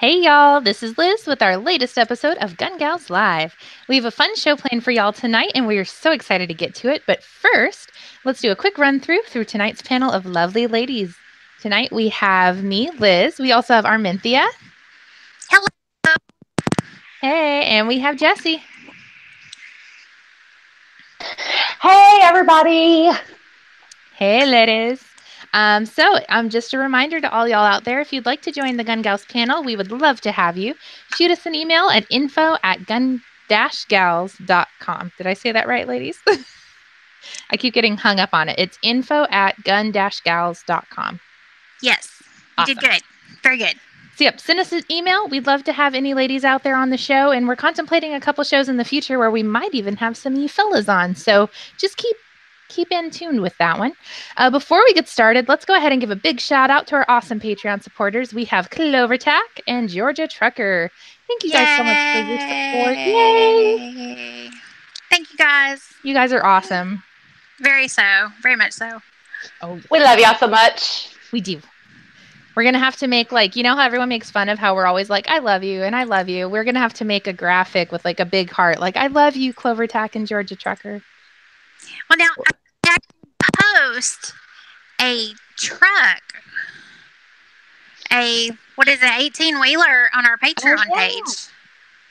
Hey y'all, this is Liz with our latest episode of Gun Gals Live. We have a fun show planned for y'all tonight, and we are so excited to get to it. But first, let's do a quick run through tonight's panel of lovely ladies. Tonight we have me, Liz. We also have Arminthia. Hello. Hey, and we have Jessie. Hey, everybody. Hey, ladies. Just a reminder to all y'all out there, if you'd like to join the Gun Gals panel, we would love to have you. Shoot us an email at info@gun-gals.com. Did I say that right, ladies? I keep getting hung up on it. It's info@gun-gals.com. Yes, you did good. Very good. So, send us an email. We'd love to have any ladies out there on the show, and we're contemplating a couple shows in the future where we might even have some of you fellas on. So just keep in tune with that one. Before we get started, let's go ahead and give a big shout out to our awesome Patreon supporters. We have CloverTack and Georgia Trucker. Thank you guys so much for your support. Yay! Thank you guys. You guys are awesome. Very much so. Oh, we love y'all so much. We do. We're going to have to make, like, you know how everyone makes fun of how we're always like, I love you and I love you. We're going to have to make a graphic with like a big heart. Like, I love you, CloverTack and Georgia Trucker. Well, now, I post a truck, what is it, 18-wheeler on our Patreon page.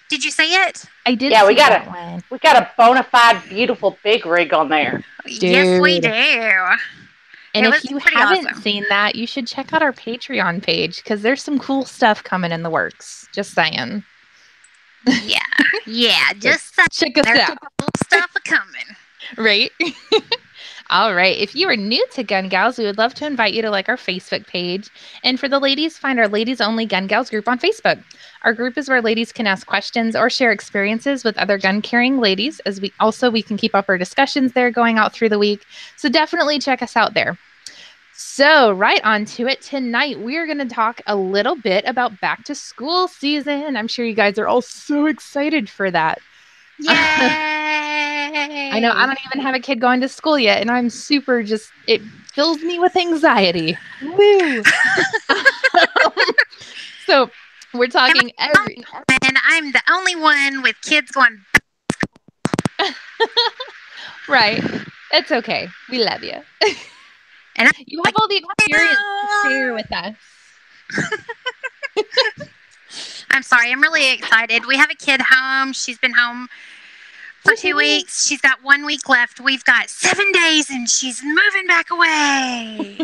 Did you see it? I did. Yeah, see we got that one. We got a bona fide, beautiful big rig on there. Dude. Yes, we do. And if you haven't seen that, you should check out our Patreon page because there's some cool stuff coming in the works. Just saying. Yeah. Just check us out. Cool stuff coming. Right? All right. If you are new to Gun Gals, we would love to invite you to like our Facebook page. And for the ladies, find our Ladies Only Gun Gals group on Facebook. Our group is where ladies can ask questions or share experiences with other gun-carrying ladies, as we can keep up our discussions there going out through the week. So definitely check us out there. So right on to it. Tonight, we're going to talk a little bit about back to school season. I'm sure you guys are all so excited for that. Yay! I know I don't even have a kid going to school yet, and I'm super it fills me with anxiety. Woo! So we're talking and I'm the only one with kids going. Right. It's okay. We love you. And you have all the experience to share with us. I'm sorry. I'm really excited. We have a kid home. She's been home for 2 weeks. She's got 1 week left. We've got 7 days, and she's moving back away.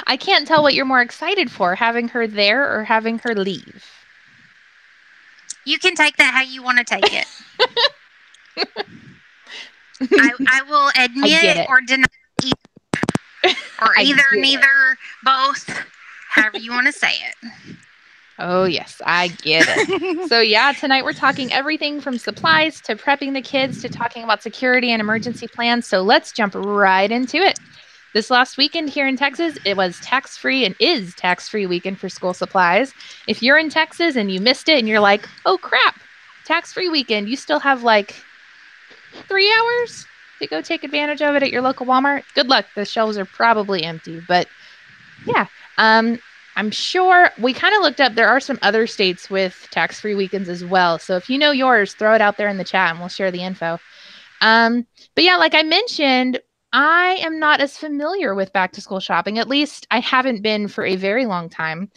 I can't tell what you're more excited for, having her there or having her leave. You can take that how you want to take it. I will admit or deny or either, neither, both, however you want to say it. Oh, yes, I get it. So, tonight we're talking everything from supplies to prepping the kids to talking about security and emergency plans. So let's jump right into it. This last weekend here in Texas, it was tax-free and is tax-free weekend for school supplies. If you're in Texas and you missed it and you're like, oh, crap, tax-free weekend, you still have like 3 hours to go take advantage of it at your local Walmart. Good luck. The shelves are probably empty. But, I'm sure we kind of looked up. There are some other states with tax-free weekends as well. So if you know yours, throw it out there in the chat and we'll share the info. But like I mentioned, I am not as familiar with back-to-school shopping. At least I haven't been for a very long time.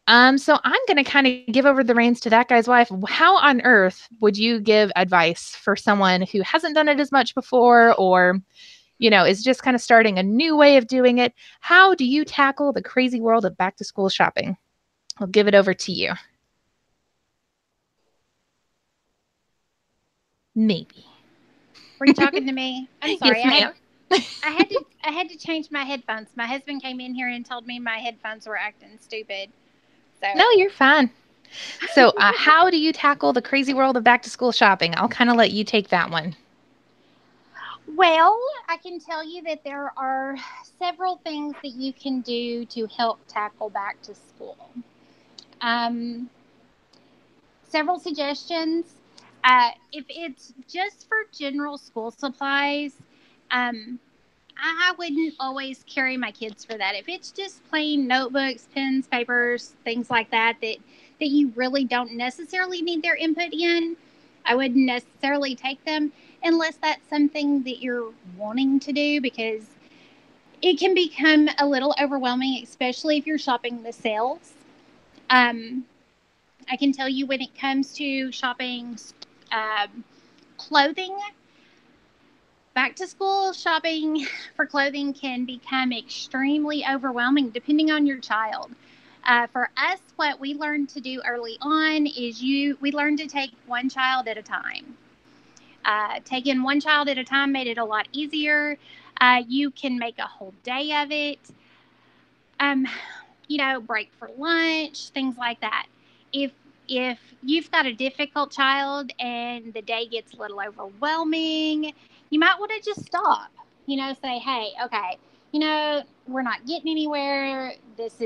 So I'm going to kind of give over the reins to that guy's wife. How on earth would you give advice for someone who hasn't done it as much before or, is just kind of starting a new way of doing it? How do you tackle the crazy world of back-to-school shopping? I'll give it over to you. Maybe. Were you talking to me? I'm sorry. Yes, ma'am. I had to change my headphones. My husband came in here and told me my headphones were acting stupid. So. No, you're fine. So how do you tackle the crazy world of back-to-school shopping? I'll kind of let you take that one. Well, I can tell you that there are several things that you can do to help tackle back to school. Several suggestions. If it's just for general school supplies, I wouldn't always carry my kids for that. If it's just plain notebooks, pens, papers, things like that you really don't necessarily need their input in, I wouldn't necessarily take them unless that's something that you're wanting to do, because it can become a little overwhelming, especially if you're shopping the sales. I can tell you, when it comes to shopping clothing, back to school shopping for clothing can become extremely overwhelming depending on your child. For us, what we learned to do early on is we learned to take one child at a time. Taking one child at a time made it a lot easier. You can make a whole day of it. Break for lunch, things like that. If you've got a difficult child and the day gets a little overwhelming, you might want to just stop. Say, hey, okay, we're not getting anywhere. This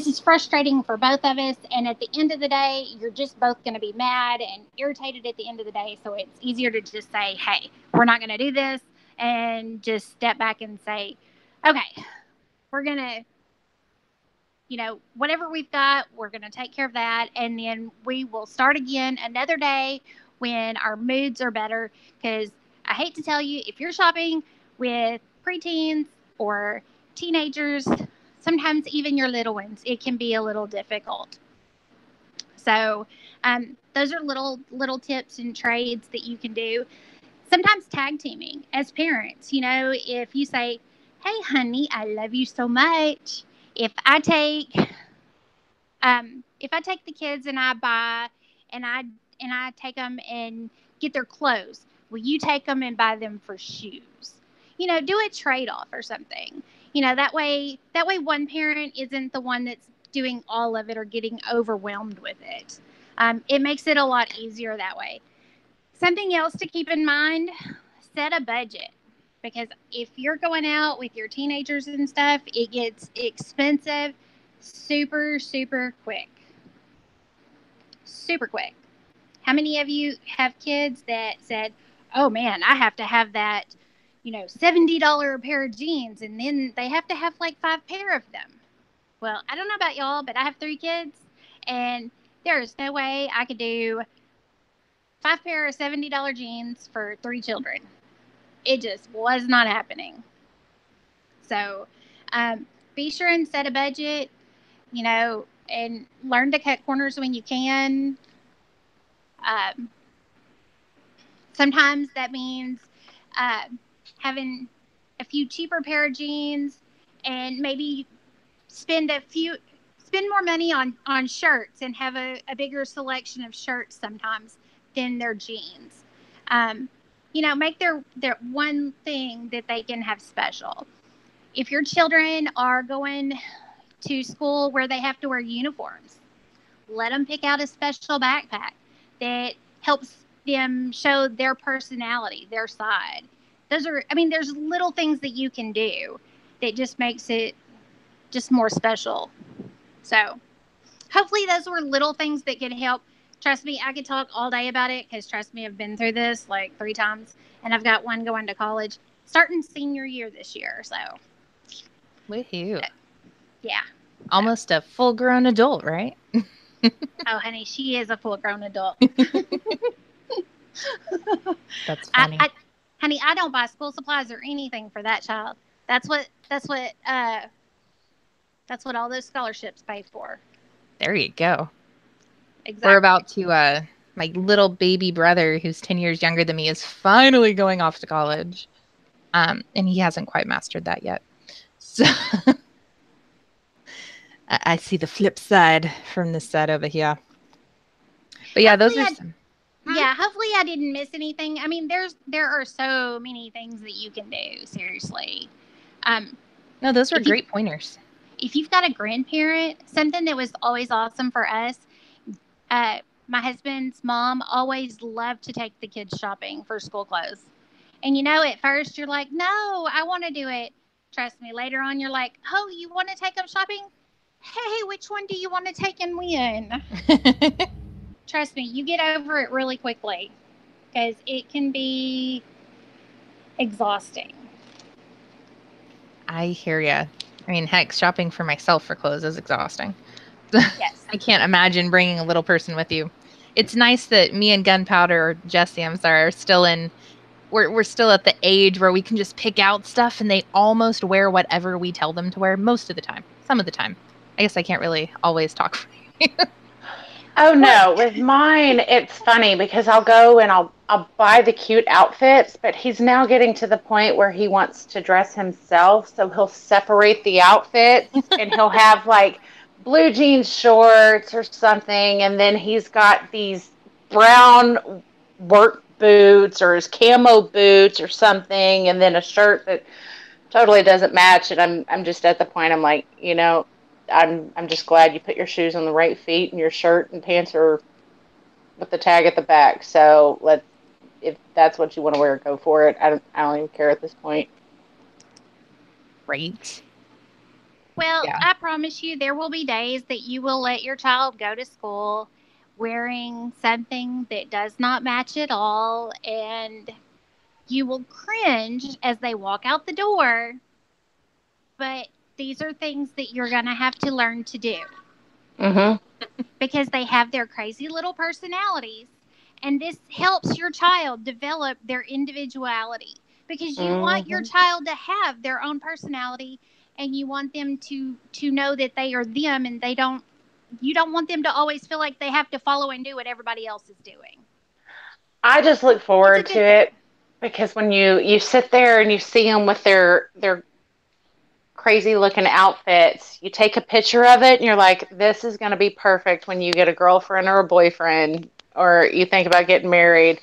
is frustrating for both of us. And at the end of the day, you're just both going to be mad and irritated at the end of the day. So it's easier to just say, hey, we're not going to do this, and just step back and say, okay, we're going to, whatever we've got, we're going to take care of that. And then we will start again another day when our moods are better. Because I hate to tell you, if you're shopping with preteens or teenagers, sometimes even your little ones, it can be a little difficult. So those are little tips and trades that you can do. Sometimes tag teaming as parents, if you say, hey, honey, I love you so much. If I take the kids and I buy and I take them and get their clothes, will you take them and buy them for shoes? Do a trade-off or something. That way one parent isn't the one that's doing all of it or getting overwhelmed with it. It makes it a lot easier that way. Something else to keep in mind, set a budget. Because if you're going out with your teenagers and stuff, it gets expensive super, super quick. Super quick. How many of you have kids that said, oh man, I have to have that, $70 pair of jeans, and then they have to have like 5 pair of them? Well, I don't know about y'all, but I have 3 kids, and there is no way I could do 5 pair of $70 jeans for 3 children. It just was not happening. So be sure and set a budget, and learn to cut corners when you can. Sometimes that means having a few cheaper pair of jeans, and maybe spend more money on shirts and have a bigger selection of shirts sometimes than their jeans. Make their one thing that they can have special. If your children are going to school where they have to wear uniforms, let them pick out a special backpack that helps them show their personality, their side. There's little things that you can do that just makes it just more special. So hopefully those were little things that could help. Trust me, I could talk all day about it, because trust me, I've been through this like 3 times, and I've got one going to college starting senior year this year. So woohoo. Yeah. Almost a full-grown adult, right? Oh, honey, she is a full-grown adult. That's funny. Honey, I don't buy school supplies or anything for that child. That's what all those scholarships pay for. There you go. Exactly. We're about to, my little baby brother, who's 10 years younger than me, is finally going off to college. And he hasn't quite mastered that yet. So I see the flip side from this side over here. But yeah, those are some. Yeah, hopefully I didn't miss anything. I mean, there are so many things that you can do, seriously. No, those were great pointers. If you've got a grandparent, something that was always awesome for us, my husband's mom always loved to take the kids shopping for school clothes. And at first you're like, no, I want to do it. Trust me, later on you're like, oh, you want to take them shopping? Hey, which one do you want to take and when? Trust me, you get over it really quickly, because it can be exhausting. I hear ya. I mean, heck, shopping for myself for clothes is exhausting. Yes. I can't imagine bringing a little person with you. It's nice that me and Gunpowder, or Jesse, I'm sorry, are still in. We're still at the age where we can just pick out stuff, and they almost wear whatever we tell them to wear most of the time. Some of the time, I guess I can't really always talk for you. Oh no, with mine it's funny because I'll go and I'll buy the cute outfits, but he's now getting to the point where he wants to dress himself, so he'll separate the outfits and he'll have like blue jeans shorts or something, and then he's got these brown work boots or his camo boots or something, and then a shirt that totally doesn't match. And I'm just at the point I'm like, I'm just glad you put your shoes on the right feet and your shirt and pants are with the tag at the back. So if that's what you want to wear, go for it. I don't even care at this point. Right. Well, Yeah. I promise you, there will be days that you will let your child go to school wearing something that does not match at all, and you will cringe as they walk out the door. But these are things that you're going to have to learn to do Mm-hmm. because they have their crazy little personalities. And this helps your child develop their individuality because you want your child to have their own personality, and you want them to know that they are them, and you don't want them to always feel like they have to follow and do what everybody else is doing. I just look forward It's a to good it because when you sit there and you see them with their crazy looking outfits, you take a picture of it and you're like, this is going to be perfect when you get a girlfriend or a boyfriend or you think about getting married.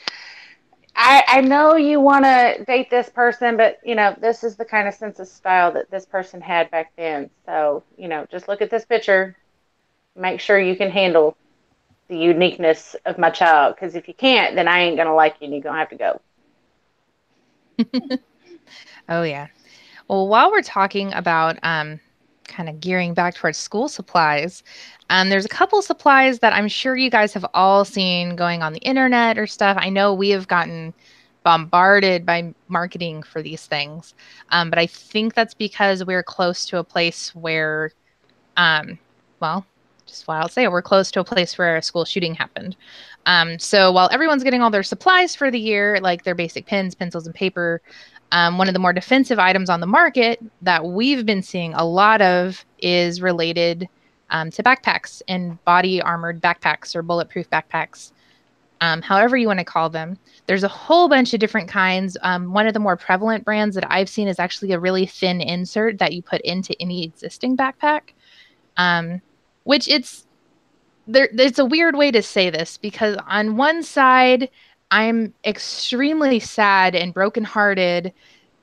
I know you want to date this person, but this is the kind of sense of style that this person had back then. So, just look at this picture, make sure you can handle the uniqueness of my child. Because if you can't, then I ain't going to like you and you're going to have to go. Oh, yeah. Well, while we're talking about kind of gearing back towards school supplies, there's a couple supplies that I'm sure you guys have all seen going on the internet or stuff. I know we have gotten bombarded by marketing for these things, but I think that's because we're close to a place where, well, just what I'll say, we're close to a place where a school shooting happened. So while everyone's getting all their supplies for the year, like their basic pens, pencils, and paper, one of the more defensive items on the market that we've been seeing a lot of is related to backpacks and body armored backpacks or bulletproof backpacks, however you want to call them. There's a whole bunch of different kinds. One of the more prevalent brands that I've seen is actually a really thin insert that you put into any existing backpack, which it's a weird way to say this because on one side, I'm extremely sad and brokenhearted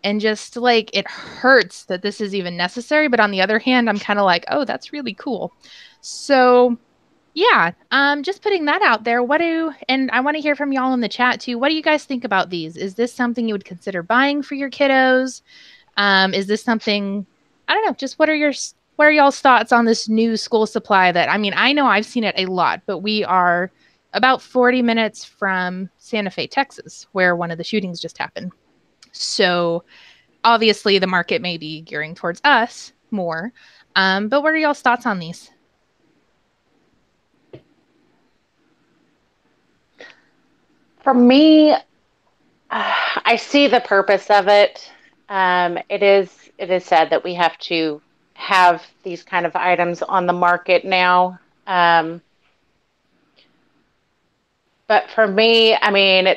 and just like it hurts that this is even necessary. But on the other hand, I'm kind of like, oh, that's really cool. So yeah, just putting that out there. And I want to hear from y'all in the chat too. What do you guys think about these? Is this something you would consider buying for your kiddos? Is this something, I don't know, just what are y'all's thoughts on this new school supply that, I mean, I know I've seen it a lot, but we are about 40 minutes from Santa Fe, Texas, where one of the shootings just happened. So obviously the market may be gearing towards us more. But what are y'all's thoughts on these? For me, I see the purpose of it. It is sad that we have to have these kind of items on the market now. But for me, I mean,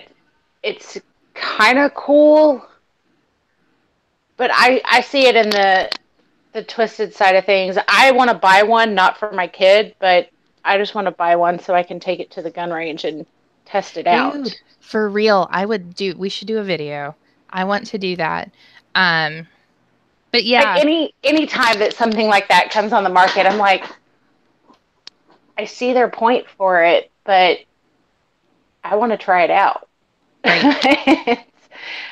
it's kind of cool, but I see it in the twisted side of things. I want to buy one, not for my kid, but I just want to buy one so I can take it to the gun range and test it out. Dude, for real, we should do a video. I want to do that. But yeah. Like any time that something like that comes on the market, I'm like, I see their point for it, but I want to try it out. Right.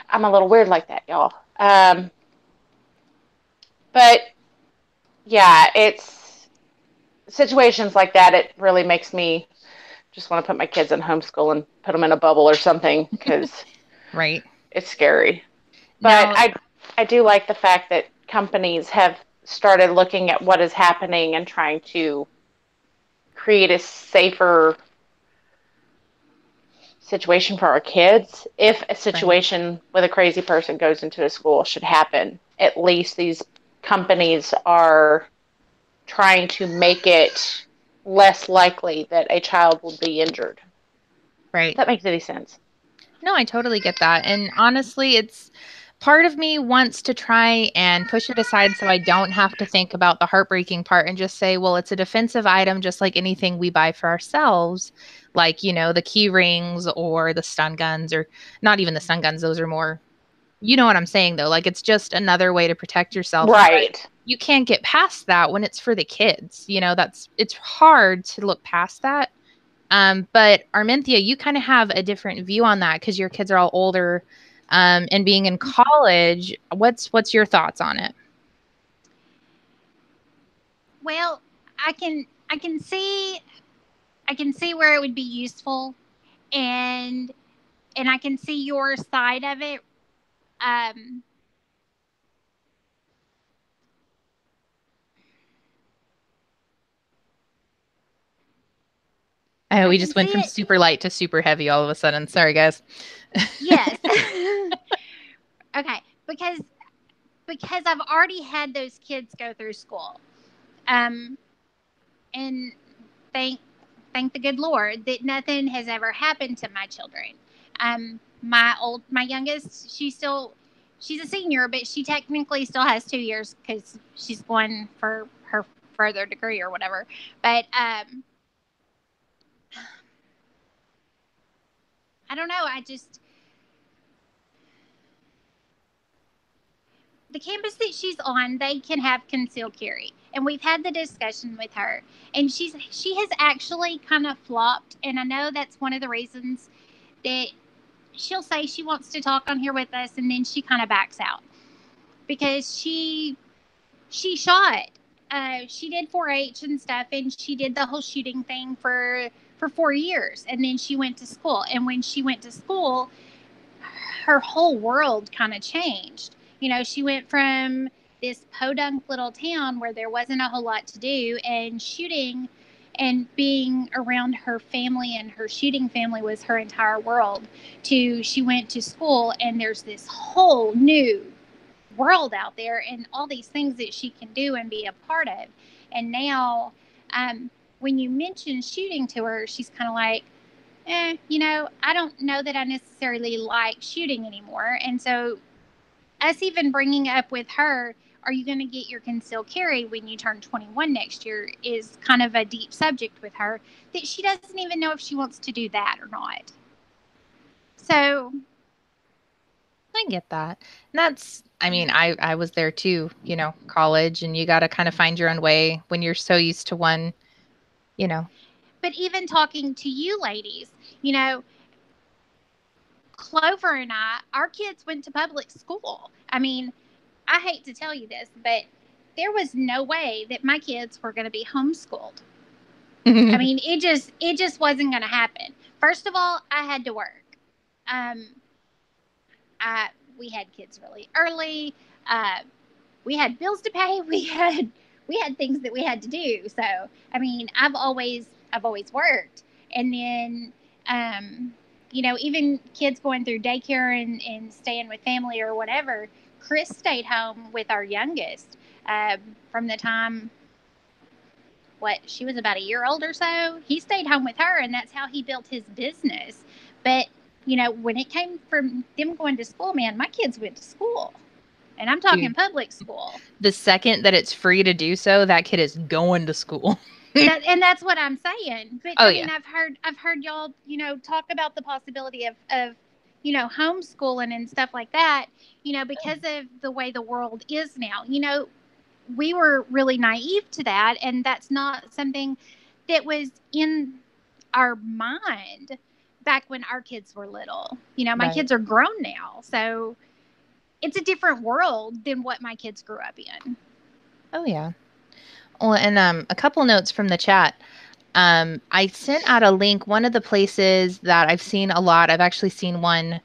I'm a little weird like that, y'all. But yeah, it's situations like that. It really makes me just want to put my kids in homeschool and put them in a bubble or something because right, it's scary. But now, I do like the fact that companies have started looking at what is happening and trying to create a safer situation for our kids. If a situation with a crazy person goes into a school should happen, at least these companies are trying to make it less likely that a child will be injured. Right. If that makes any sense. No, I totally get that. And honestly, it's part of me wants to try and push it aside so I don't have to think about the heartbreaking part and just say, well, it's a defensive item just like anything we buy for ourselves, like, you know, the key rings or the stun guns, or not even the stun guns. Those are more, you know what I'm saying, though. Like, it's just another way to protect yourself. Right. But you can't get past that when it's for the kids. You know, it's hard to look past that. But Armenthea, you kind of have a different view on that because your kids are all older, and being in college. What's your thoughts on it? Well, I can see where it would be useful, and I can see your side of it. We just went from super light to super heavy all of a sudden. Sorry, guys. Yes. Okay, because I've already had those kids go through school, and thank the good Lord that nothing has ever happened to my children. My youngest, she's a senior, but she technically still has 2 years because she's going for her further degree or whatever. But I don't know. The campus that she's on, they can have concealed carry. And we've had the discussion with her. And she has actually kind of flopped. And I know that's one of the reasons that she'll say she wants to talk on here with us, and then she kind of backs out. Because she shot. She did 4-H and stuff, and she did the whole shooting thing for 4 years. And then she went to school. And when she went to school, her whole world kind of changed. You know, she went from this podunk little town where there wasn't a whole lot to do, and shooting and being around her family and her shooting family was her entire world, to she went to school and there's this whole new world out there and all these things that she can do and be a part of. And now, when you mention shooting to her, she's kind of like, you know, I don't know that I necessarily like shooting anymore. And so us even bringing up with her, are you going to get your concealed carry when you turn 21 next year, is kind of a deep subject with her that she doesn't even know if she wants to do that or not. So I get that. And that's, I mean, I was there too, you know, college, and you got to kind of find your own way when you're so used to one, you know. But even talking to you ladies, you know, Clover and I, our kids went to public school. I mean, I hate to tell you this, but there was no way that my kids were going to be homeschooled. I mean, it just wasn't going to happen. First of all, I had to work. We had kids really early. We had bills to pay. We had things that we had to do. So, I mean, I've always worked. And then, you know, even kids going through daycare and staying with family or whatever, Chris stayed home with our youngest from the time, she was about a year old or so. He stayed home with her, and that's how he built his business. But, you know, when it came from them going to school, man, my kids went to school. And I'm talking public school. The second that it's free to do so, that kid is going to school. And that's what I'm saying. But I mean, I've heard y'all, you know, talk about the possibility of you know, homeschooling and stuff like that, you know, because of the way the world is now. You know, we were really naive to that, and that's not something that was in our mind back when our kids were little. You know, my kids are grown now, so it's a different world than what my kids grew up in. Oh, yeah. Well, and a couple notes from the chat. I sent out a link. One of the places that I've seen a lot, I've actually seen one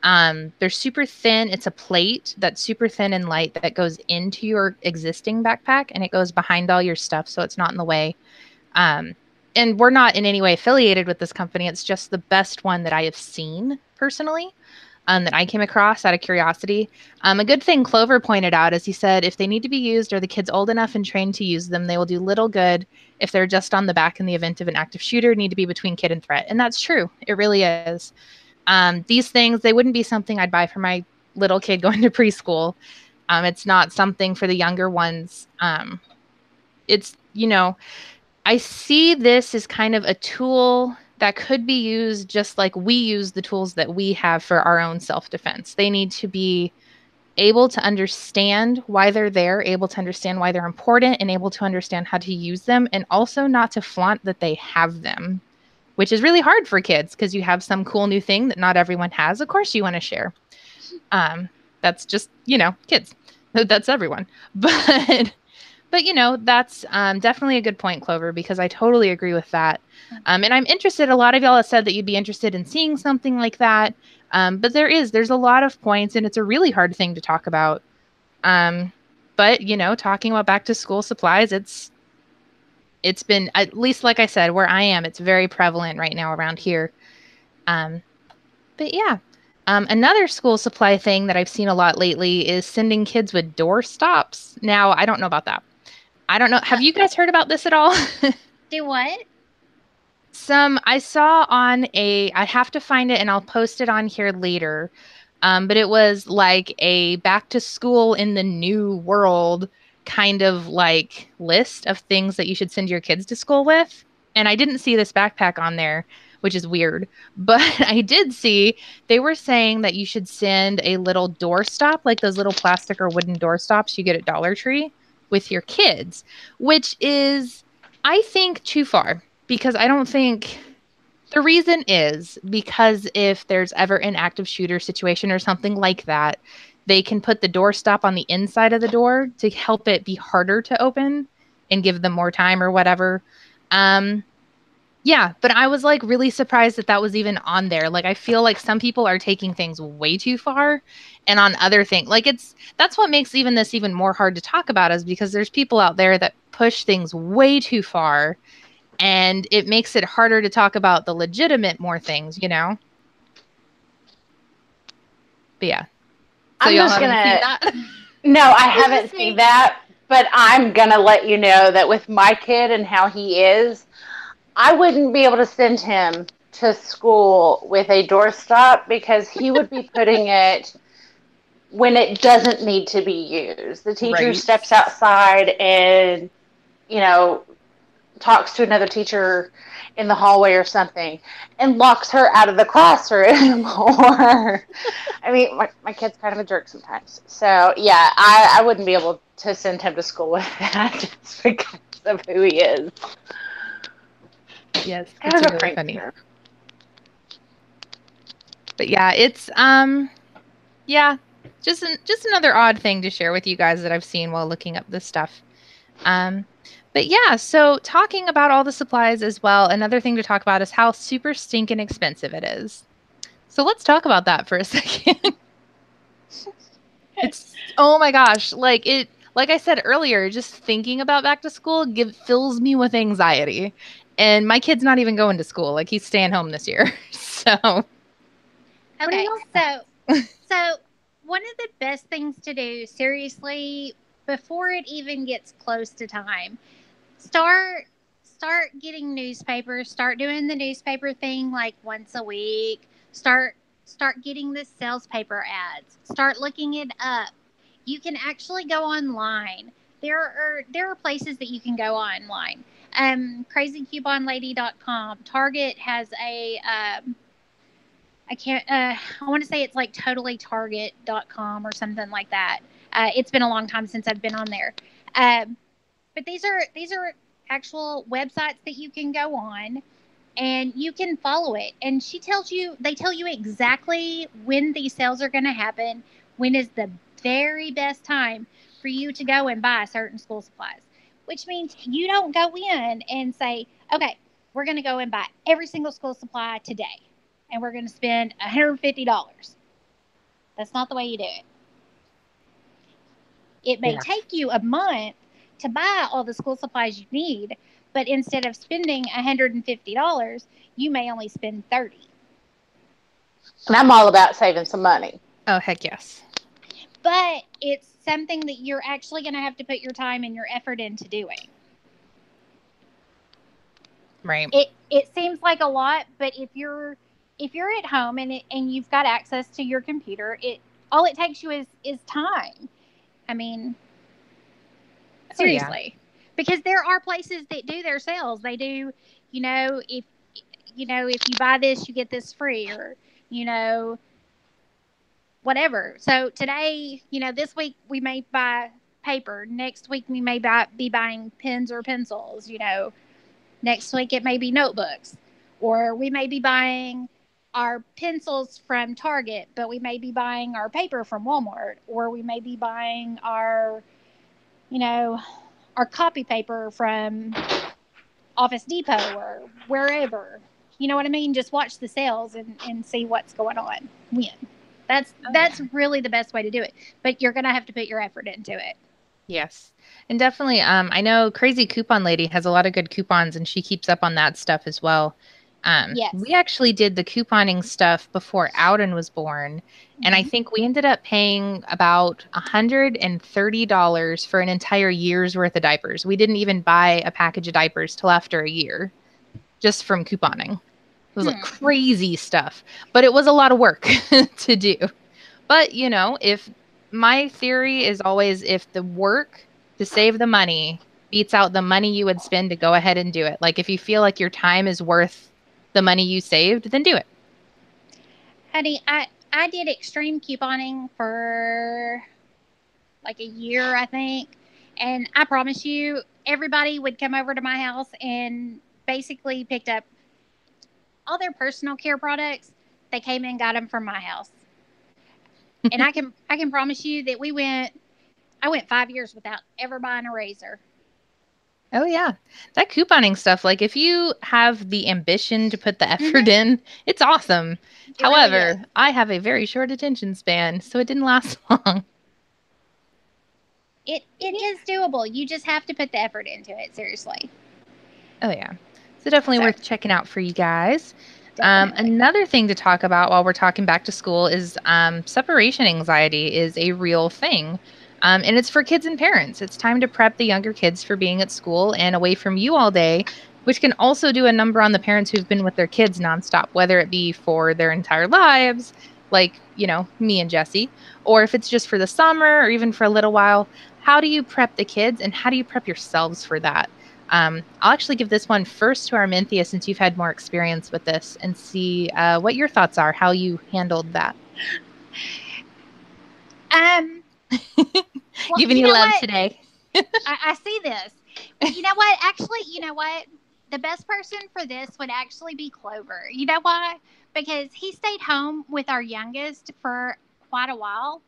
They're super thin. It's a plate that's super thin and light that goes into your existing backpack, and it goes behind all your stuff, so it's not in the way. And we're not in any way affiliated with this company. It's just the best one that I have seen personally, that I came across out of curiosity. A good thing Clover pointed out is he said if they need to be used or the kid's old enough and trained to use them, they will do little good if they're just on the back in the event of an active shooter, need to be between kid and threat. And that's true. It really is. These things, they wouldn't be something I'd buy for my little kid going to preschool. It's not something for the younger ones. It's, I see this as kind of a tool that could be used just like we use the tools that we have for our own self-defense. They need to be able to understand why they're there, able to understand why they're important, and able to understand how to use them, and also not to flaunt that they have them, which is really hard for kids because you have some cool new thing that not everyone has. Of course you want to share. That's just, kids. That's everyone. But that's definitely a good point, Clover, because I totally agree with that. And I'm interested, a lot of y'all have said that you'd be interested in seeing something like that. But there's a lot of points, and it's a really hard thing to talk about. But, talking about back to school supplies, it's been, at least like I said, where I am, it's very prevalent right now around here. But yeah. Another school supply thing that I've seen a lot lately is sending kids with door stops. Now, I don't know about that. I don't know. Have you guys heard about this at all? Do what? I saw on I have to find it and I'll post it on here later. But it was like a back to school in the new world kind of like list of things that you should send your kids to school with. And I didn't see this backpack on there, which is weird. But I did see they were saying that you should send a little doorstop, like those little plastic or wooden doorstops you get at Dollar Tree with your kids, which is, I think, too far, because I don't think the reason is because if there's ever an active shooter situation or something like that, they can put the doorstop on the inside of the door to help it be harder to open and give them more time or whatever. Yeah, but I was like really surprised that was even on there. Like, I feel like some people are taking things way too far, and on other things, like that's what makes this even more hard to talk about, is because there's people out there that push things way too far, and it makes it harder to talk about the legitimate more things, But yeah. So I'm y'all just haven't seen gonna. that? No, I haven't seen that, but I'm gonna let you know that with my kid and how he is, I wouldn't be able to send him to school with a doorstop because he would be putting it when it doesn't need to be used. The teacher Right. steps outside and, talks to another teacher in the hallway or something and locks her out of the classroom. Or, I mean, my kid's kind of a jerk sometimes. So, yeah, I wouldn't be able to send him to school with that just because of who he is. Yes, Kind it's of a really funny. prankster. But yeah, it's just another odd thing to share with you guys that I've seen while looking up this stuff. But yeah, so talking about all the supplies as well, another thing to talk about is how super stinking expensive it is. So let's talk about that for a second. It's, oh my gosh, like I said earlier, just thinking about back to school fills me with anxiety. And my kid's not even going to school. Like, he's staying home this year. So Okay, so one of the best things to do, seriously, before it even gets close to time, start getting newspapers, start doing the newspaper thing like once a week, start getting the sales paper ads, start looking it up. You can actually go online. There are places that you can go online. CrazyCouponLady.com. Target has a I want to say it's like totallytarget.com or something like that. It's been a long time since I've been on there. But these are actual websites that you can go on and you can follow it. And they tell you exactly when these sales are going to happen, when is the very best time for you to go and buy certain school supplies, which means you don't go in and say, okay, we're going to go and buy every single school supply today, and we're going to spend $150. That's not the way you do it. It may Yeah. take you a month to buy all the school supplies you need, but instead of spending $150, you may only spend $30. And I'm all about saving some money. Oh, heck yes. But it's something that you're actually going to have to put your time and your effort into doing. Right. It seems like a lot, but if you're at home and you've got access to your computer, all it takes you is time. I mean, seriously. Because there are places that do their sales. They do, if you buy this, you get this free, or whatever. So today, this week we may buy paper. Next week we may be buying pens or pencils. Next week it may be notebooks, or we may be buying our pencils from Target, but we may be buying our paper from Walmart, or we may be buying our copy paper from Office Depot or wherever. You know what I mean? Just watch the sales and see what's going on when. That's really the best way to do it. But you're going to have to put your effort into it. Yes. And definitely, I know Crazy Coupon Lady has a lot of good coupons, and she keeps up on that stuff as well. Yes. We actually did the couponing stuff before Auden was born, and I think we ended up paying about $130 for an entire year's worth of diapers. We didn't even buy a package of diapers till after a year, just from couponing. It was like crazy stuff, but it was a lot of work to do. But, if my theory is always, if the work to save the money beats out the money you would spend to go ahead and do it. Like if you feel like your time is worth the money you saved, then do it. Honey, I did extreme couponing for like a year, I think. And I promise you, everybody would come over to my house and basically picked up all their personal care products. They came and got them from my house. And I can promise you that I went 5 years without ever buying a razor. Oh yeah. That couponing stuff, like if you have the ambition to put the effort in, it's awesome. However, really I have a very short attention span, so it didn't last long. It is doable. You just have to put the effort into it, seriously. Oh yeah. So definitely worth checking out for you guys. Another thing to talk about while we're talking back to school is separation anxiety is a real thing. And it's for kids and parents. It's time to prep the younger kids for being at school and away from you all day, which can also do a number on the parents who've been with their kids nonstop, whether it be for their entire lives, like, me and Jesse, or if it's just for the summer or even for a little while. How do you prep the kids and how do you prep yourselves for that? I'll actually give this one first to Arminthia since you've had more experience with this and see what your thoughts are, how you handled that. Well, giving you love today. I see this. You know what? Actually, the best person for this would actually be Clover. You know why? Because he stayed home with our youngest for quite a while.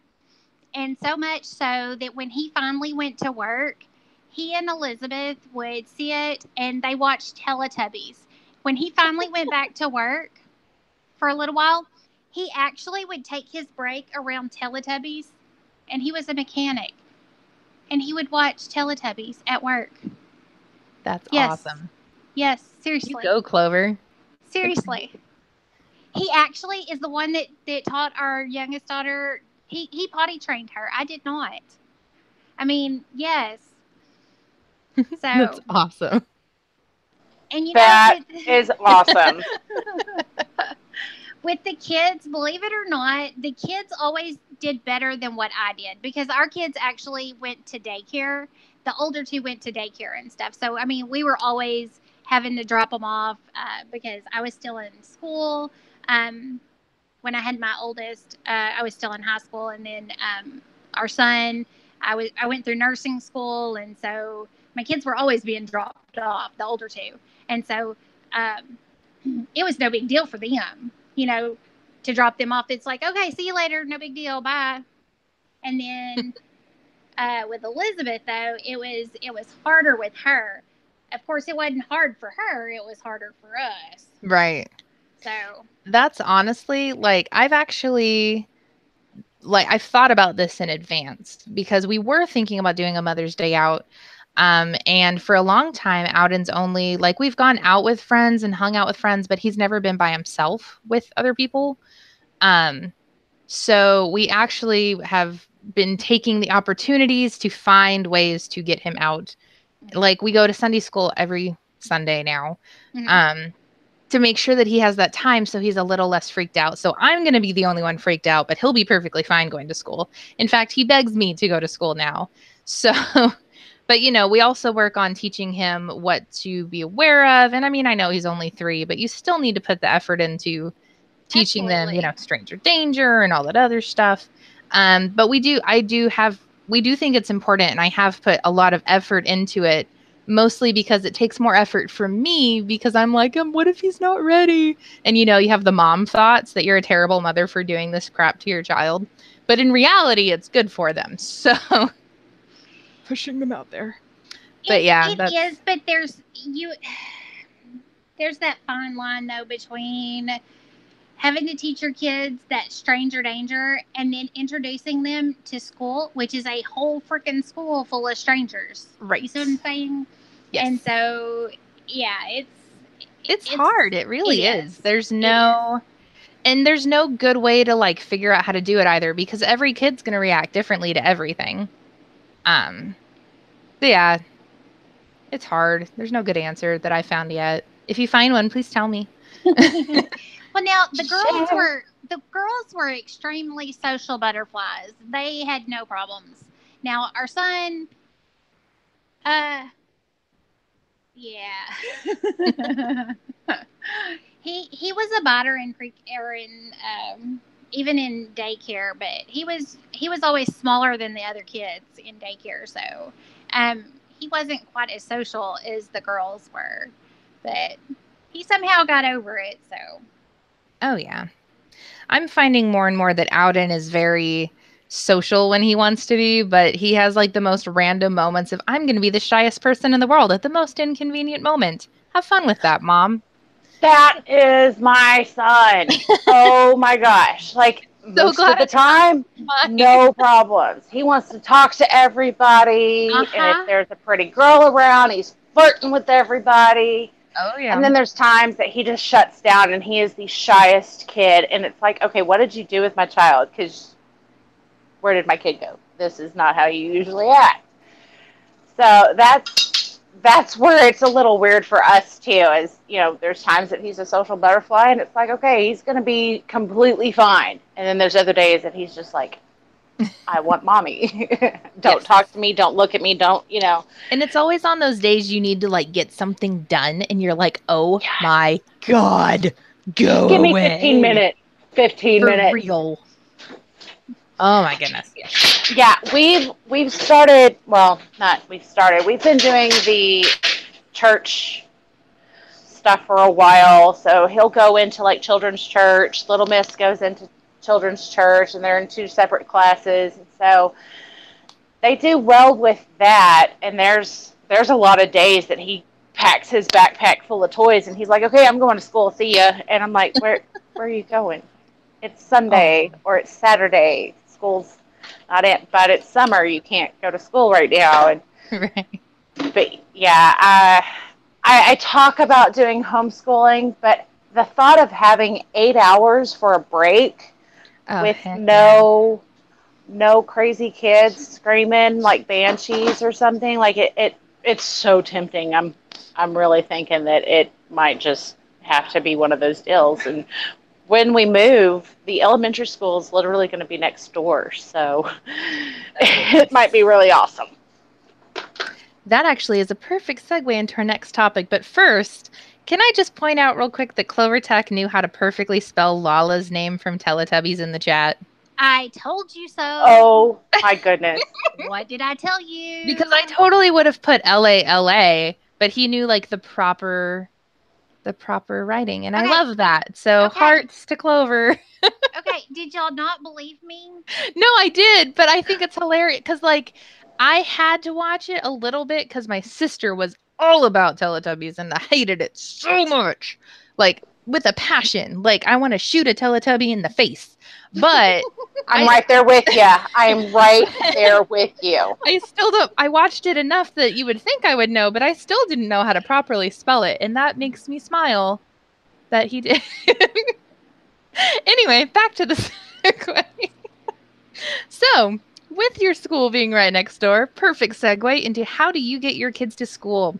And so much so that when he finally went to work, he and Elizabeth would sit and they watched Teletubbies. When he finally went back to work for a little while, he actually would take his break around Teletubbies, and he was a mechanic. And he would watch Teletubbies at work. That's awesome. Yes, seriously. You go, Clover. Seriously. He actually is the one that taught our youngest daughter. He potty trained her. I did not. I mean, yes. So that's awesome. And that is awesome. With the kids, believe it or not, the kids always did better than what I did because our kids actually went to daycare. The older two went to daycare and stuff. So, I mean, we were always having to drop them off because I was still in school. When I had my oldest, I was still in high school. And then our son, I went through nursing school. And so my kids were always being dropped off, the older two. And so it was no big deal for them. To drop them off. It's like, okay, see you later. No big deal. Bye. And then with Elizabeth, though, it was harder with her. Of course, it wasn't hard for her. It was harder for us. Right. So that's honestly, like, I've actually like I've thought about this in advance because we were thinking about doing a Mother's Day out. And for a long time, Outden's only like we've gone out with friends and hung out with friends, but he's never been by himself with other people. So we actually have been taking the opportunities to find ways to get him out. Like we go to Sunday school every Sunday now. To make sure that he has that time so he's a little less freaked out. So I'm going to be the only one freaked out, but he'll be perfectly fine going to school. In fact, he begs me to go to school now. So, but you know, we also work on teaching him what to be aware of. And I mean, I know he's only 3, but you still need to put the effort into teaching them, you know, stranger danger and all that other stuff. But we do think it's important, and I have put a lot of effort into it. Mostly because it takes more effort for me because I'm like, what if he's not ready? And, you know, you have the mom thoughts that you're a terrible mother for doing this crap to your child. But in reality, it's good for them. So pushing them out there. But yeah. It is, but there's that fine line, though, between having to teach your kids that stranger danger and then introducing them to school, which is a whole freaking school full of strangers. Right. You see what I'm saying? Yes. And so, yeah, it's hard. It really is. There's no good way to like figure out how to do it either because every kid's going to react differently to everything. But yeah, it's hard. There's no good answer that I found yet. If you find one, please tell me. Well, now the girls were extremely social butterflies. They had no problems. Now our son, yeah, he was a biter in even in daycare, but he was always smaller than the other kids in daycare, so he wasn't quite as social as the girls were, but he somehow got over it. So. Oh, yeah. I'm finding more and more that Outden is very social when he wants to be, but he has like the most random moments of, I'm going to be the shyest person in the world at the most inconvenient moment. Have fun with that, Mom. That is my son. Oh, my gosh. Like, most of the time, no problems. He wants to talk to everybody, and if there's a pretty girl around, he's flirting with everybody. Oh, yeah. And then there's times that he just shuts down and he is the shyest kid. And it's like, okay, what did you do with my child? Because where did my kid go? This is not how you usually act. So that's where it's a little weird for us, too, is, you know, there's times that he's a social butterfly and it's like, okay, he's going to be completely fine. And then there's other days that he's just like, I want mommy. Don't talk to me. Don't look at me. Don't, you know. And it's always on those days you need to like get something done and you're like, oh my God, go Give me away. 15 minutes. 15 minutes. For real. Oh my goodness. Yeah, we've started, well, not we've started. We've been doing the church stuff for a while. So he'll go into like children's church. Little Miss goes into children's church, and they're in 2 separate classes. And so they do well with that. And there's a lot of days that he packs his backpack full of toys, and he's like, okay, I'm going to school. See ya. And I'm like, where are you going? It's Sunday or it's Saturday. School's not it, but it's summer. You can't go to school right now. And right. But yeah, I talk about doing homeschooling, but the thought of having 8 hours for a break with no crazy kids screaming like banshees or something, like it's so tempting. I'm really thinking that it might just have to be one of those deals. And when we move, the elementary school is literally going to be next door, so it might be really awesome. That actually is a perfect segue into our next topic. But first, can I just point out real quick that Clover Tech knew how to perfectly spell Lala's name from Teletubbies in the chat? I told you so. Oh, my goodness. What did I tell you? Because I totally would have put L-A-L-A, but he knew like the proper writing, and I love that. So hearts to Clover. Okay, did y'all not believe me? No, I did, but I think it's hilarious because like I had to watch it a little bit because my sister was all about Teletubbies and I hated it so much. Like with a passion. Like, I want to shoot a Teletubby in the face. But I'm right there with you. I'm right there with you. I still don't. I watched it enough that you would think I would know, but I still didn't know how to properly spell it, and that makes me smile that he did. Anyway, back to the segue. So, with your school being right next door, perfect segue into how do you get your kids to school?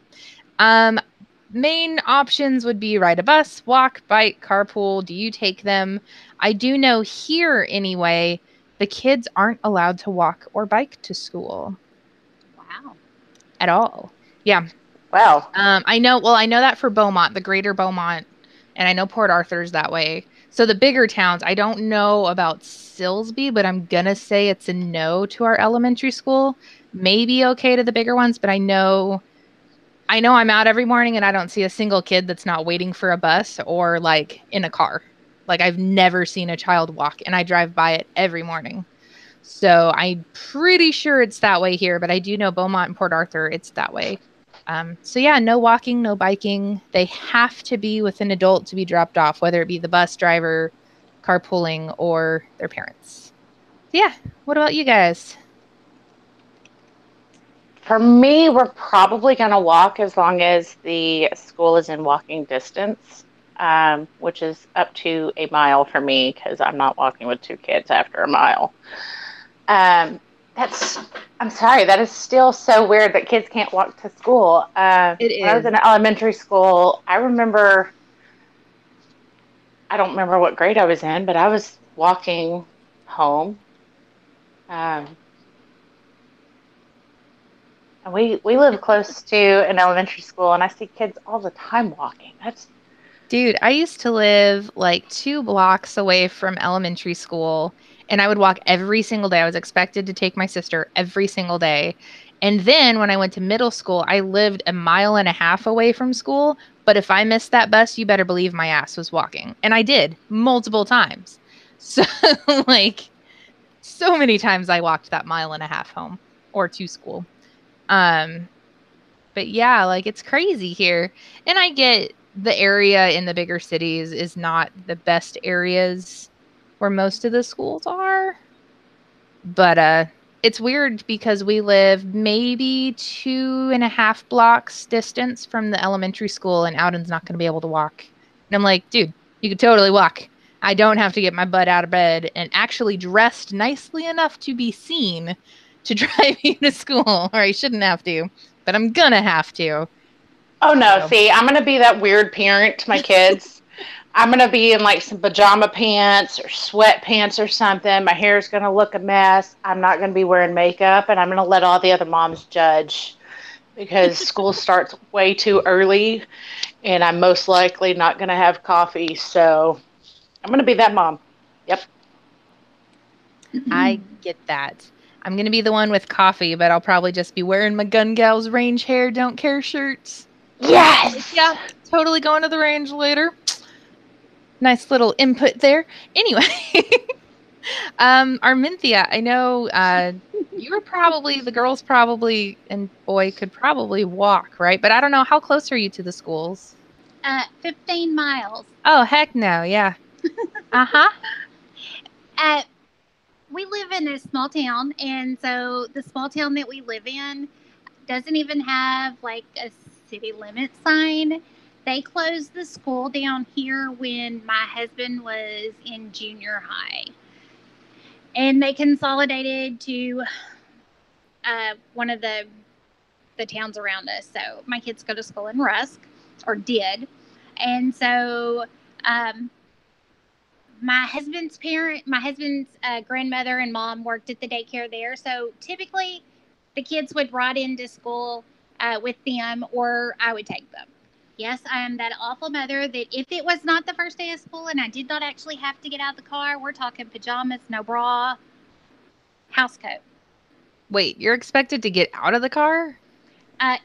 Main options would be ride a bus, walk, bike, carpool. Do you take them? I do know here anyway, the kids aren't allowed to walk or bike to school. Wow. At all. Yeah. Wow. I know that for Beaumont, the greater Beaumont, and I know Port Arthur's that way. So the bigger towns, I don't know about Silsbee, but I'm going to say it's a no to our elementary school. Maybe okay to the bigger ones, but I know I'm out every morning and I don't see a single kid that's not waiting for a bus or like in a car. Like, I've never seen a child walk, and I drive by it every morning. So I'm pretty sure it's that way here, but I do know Beaumont and Port Arthur, it's that way. So yeah, no walking, no biking. They have to be with an adult to be dropped off, whether it be the bus driver, carpooling, or their parents. Yeah. What about you guys? For me, we're probably going to walk as long as the school is in walking distance, which is up to a mile for me because I'm not walking with 2 kids after a mile. I'm sorry, that is still so weird that kids can't walk to school. It when I was is. in elementary school, I don't remember what grade I was in, but I was walking home. And we live close to an elementary school, and I see kids all the time walking. Dude, I used to live like 2 blocks away from elementary school, and I would walk every single day. I was expected to take my sister every single day. And then when I went to middle school, I lived 1.5 miles away from school. But if I missed that bus, you better believe my ass was walking. And I did multiple times. So, like, so many times I walked that 1.5 miles home or to school. But yeah, like, it's crazy here. And I get the area in the bigger cities is not the best areas where most of the schools are. But it's weird because we live maybe 2.5 blocks distance from the elementary school, and Ouden's not going to be able to walk. And I'm like, dude, you could totally walk. I don't have to get my butt out of bed and actually dressed nicely enough to be seen to drive you to school, or I shouldn't have to, but I'm going to have to. Oh, no. See, I'm going to be that weird parent to my kids. I'm going to be in like some pajama pants or sweatpants or something. My hair is going to look a mess. I'm not going to be wearing makeup, and I'm going to let all the other moms judge because school starts way too early, and I'm most likely not going to have coffee. So I'm going to be that mom. Yep. I get that. I'm going to be the one with coffee, but I'll probably just be wearing my Gun Gals range hair, don't care shirts. Yes. Yeah, totally going to the range later. Nice little input there. Anyway, Arminthia, I know the girls probably and boy could probably walk, right? But I don't know, how close are you to the schools? 15 miles. Oh, heck no, yeah. Uh-huh. We live in a small town, and so the small town that we live in doesn't even have like a city limit sign. They closed the school down here when my husband was in junior high. And they consolidated to one of the towns around us. So my kids go to school in Rusk, or did. And so my husband's grandmother and mom worked at the daycare there. So typically the kids would ride into school with them, or I would take them. Yes, I am that awful mother that if it was not the first day of school and I did not actually have to get out of the car, we're talking pajamas, no bra, house coat. Wait, you're expected to get out of the car?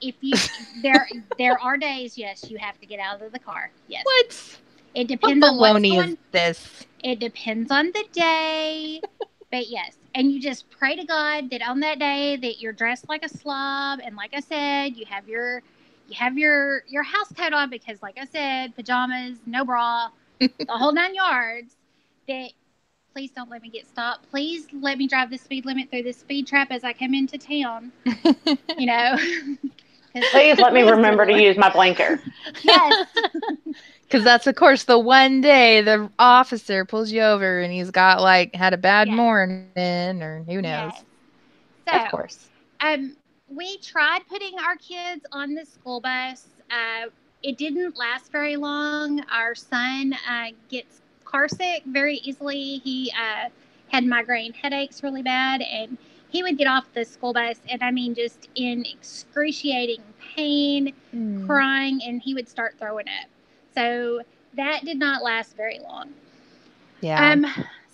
If you there are days, yes, you have to get out of the car. Yes. What? It depends on what's going. Is this? It depends on the day, but yes. And you just pray to God that on that day that you're dressed like a slob, and like I said, you have your you have your house coat on because, like I said, pajamas, no bra, the whole 9 yards. That please don't let me get stopped. Please let me drive the speed limit through the speed trap as I come into town. You know. Please let me remember to use my blinker. Yes. Because that's, of course, the one day the officer pulls you over and he's got, like, had a bad morning or who knows. Yes. So, of course. We tried putting our kids on the school bus. It didn't last very long. Our son gets car sick very easily. He had migraine headaches really bad, and he would get off the school bus, and I mean just in excruciating pain, crying, and he would start throwing up. So that did not last very long. Yeah.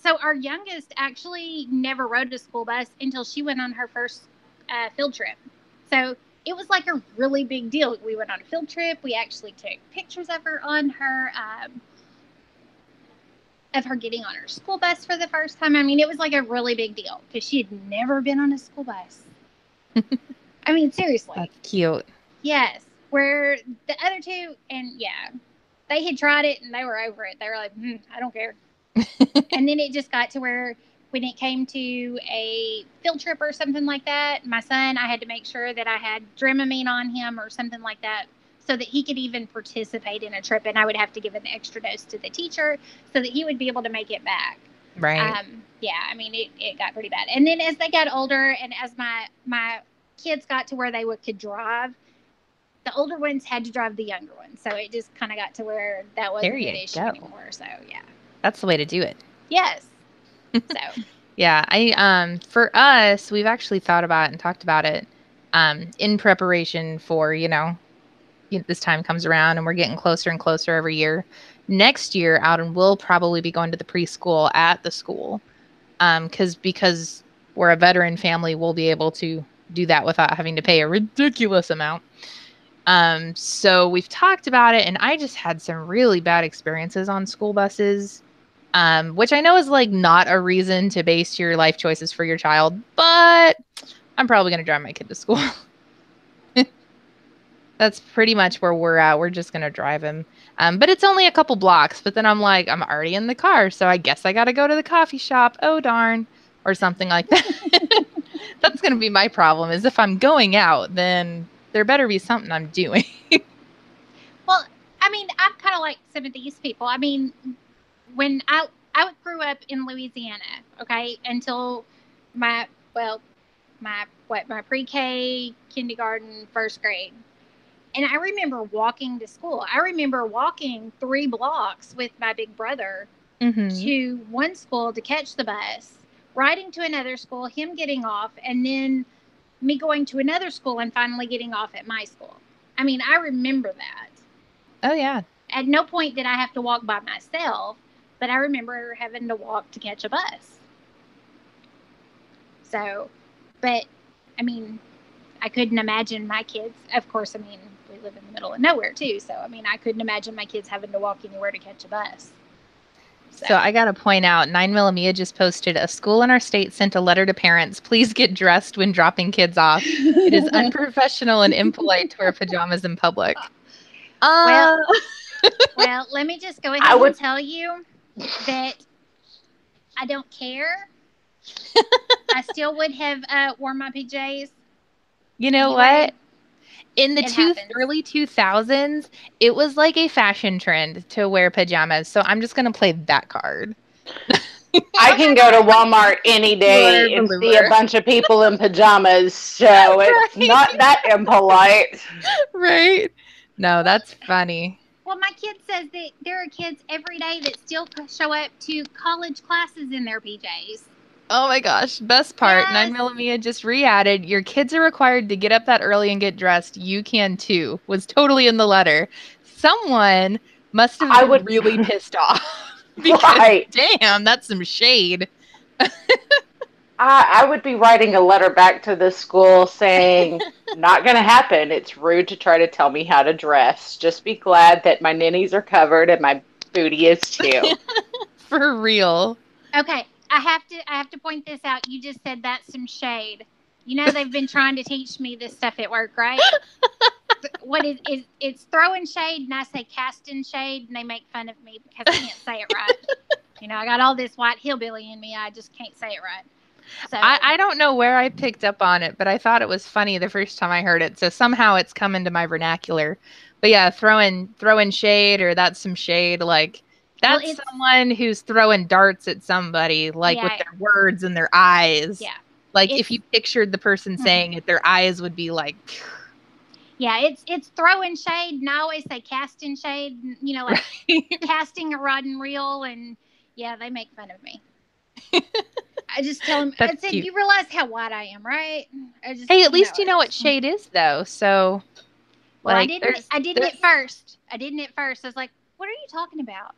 So our youngest actually never rode a school bus until she went on her first field trip. So it was like a really big deal. We went on a field trip. We actually took pictures of her on her getting on her school bus for the first time. I mean, it was like a really big deal because she had never been on a school bus. I mean, seriously. That's cute. Yes. Where the other two, and yeah, they had tried it and they were over it. They were like, I don't care. And then it just got to where when it came to a field trip or something like that, my son, I had to make sure that I had Dramamine on him or something like that so that he could even participate in a trip, and I would have to give an extra dose to the teacher so that he would be able to make it back. Right. Yeah, I mean, it got pretty bad. And then as they got older and as my kids got to where they could drive, the older ones had to drive the younger ones. So it just kind of got to where that wasn't an issue anymore. So, yeah. That's the way to do it. Yes. So. Yeah, for us, we've actually thought about it and talked about it in preparation for, this time comes around and we're getting closer and closer every year. Next year, Alden will probably be going to the preschool at the school because we're a veteran family, we'll be able to do that without having to pay a ridiculous amount. So we've talked about it, and I just had some really bad experiences on school buses, which I know is like not a reason to base your life choices for your child, but I'm probably going to drive my kid to school. That's pretty much where we're at. We're just going to drive him. But it's only a couple blocks, but then I'm like, I'm already in the car, so I guess I got to go to the coffee shop. Oh, darn. Or something like that. That's going to be my problem, is if I'm going out, then there better be something I'm doing. Well, I mean, I'm kind of like some of these people. I mean, when I grew up in Louisiana, okay, until my pre-K, kindergarten, first grade. And I remember walking to school. I remember walking 3 blocks with my big brother to one school to catch the bus, riding to another school, him getting off, and then me going to another school and finally getting off at my school. I mean, I remember that. Oh, yeah. At no point did I have to walk by myself, but I remember having to walk to catch a bus. So, but, I mean, I couldn't imagine my kids, of course, I mean, we live in the middle of nowhere, too. So, I mean, I couldn't imagine my kids having to walk anywhere to catch a bus. So I got to point out, 9mm just posted, a school in our state sent a letter to parents, please get dressed when dropping kids off. It is unprofessional and impolite to wear pajamas in public. Well, let me just go ahead and tell you that I don't care. I still would have worn my PJs. You know what? In the early 2000s, it was like a fashion trend to wear pajamas. So I'm just going to play that card. I can go to Walmart any day and see a bunch of people in pajamas. So it's not that impolite. Right. No, that's funny. Well, my kid says that there are kids every day that still show up to college classes in their PJs. Oh my gosh. Best part. Yes. 9mm just re-added, your kids are required to get up that early and get dressed. You can too. Was totally in the letter. Someone must have been really pissed off. Because, damn, that's some shade. I would be writing a letter back to the school saying, not going to happen. It's rude to try to tell me how to dress. Just be glad that my ninnies are covered and my booty is too. For real. Okay. I have to point this out. You just said that's some shade. You know they've been trying to teach me this stuff at work, right? it's throwing shade, and I say casting shade, and they make fun of me because I can't say it right. I got all this white hillbilly in me. I just can't say it right. So I don't know where I picked up on it, but I thought it was funny the first time I heard it. So somehow it's come into my vernacular. But yeah, throwing shade, or that's some shade. Like, that's someone who's throwing darts at somebody, like with their words and their eyes. Yeah. Like, if you pictured the person saying it, their eyes would be like. Yeah, it's throwing shade, and I always say casting shade. Like casting a rod and reel, and yeah, they make fun of me. I just tell them, I said, you realize how white I am, right? Hey, at least you know what shade is, though. So, well, I didn't at first. I was like, what are you talking about?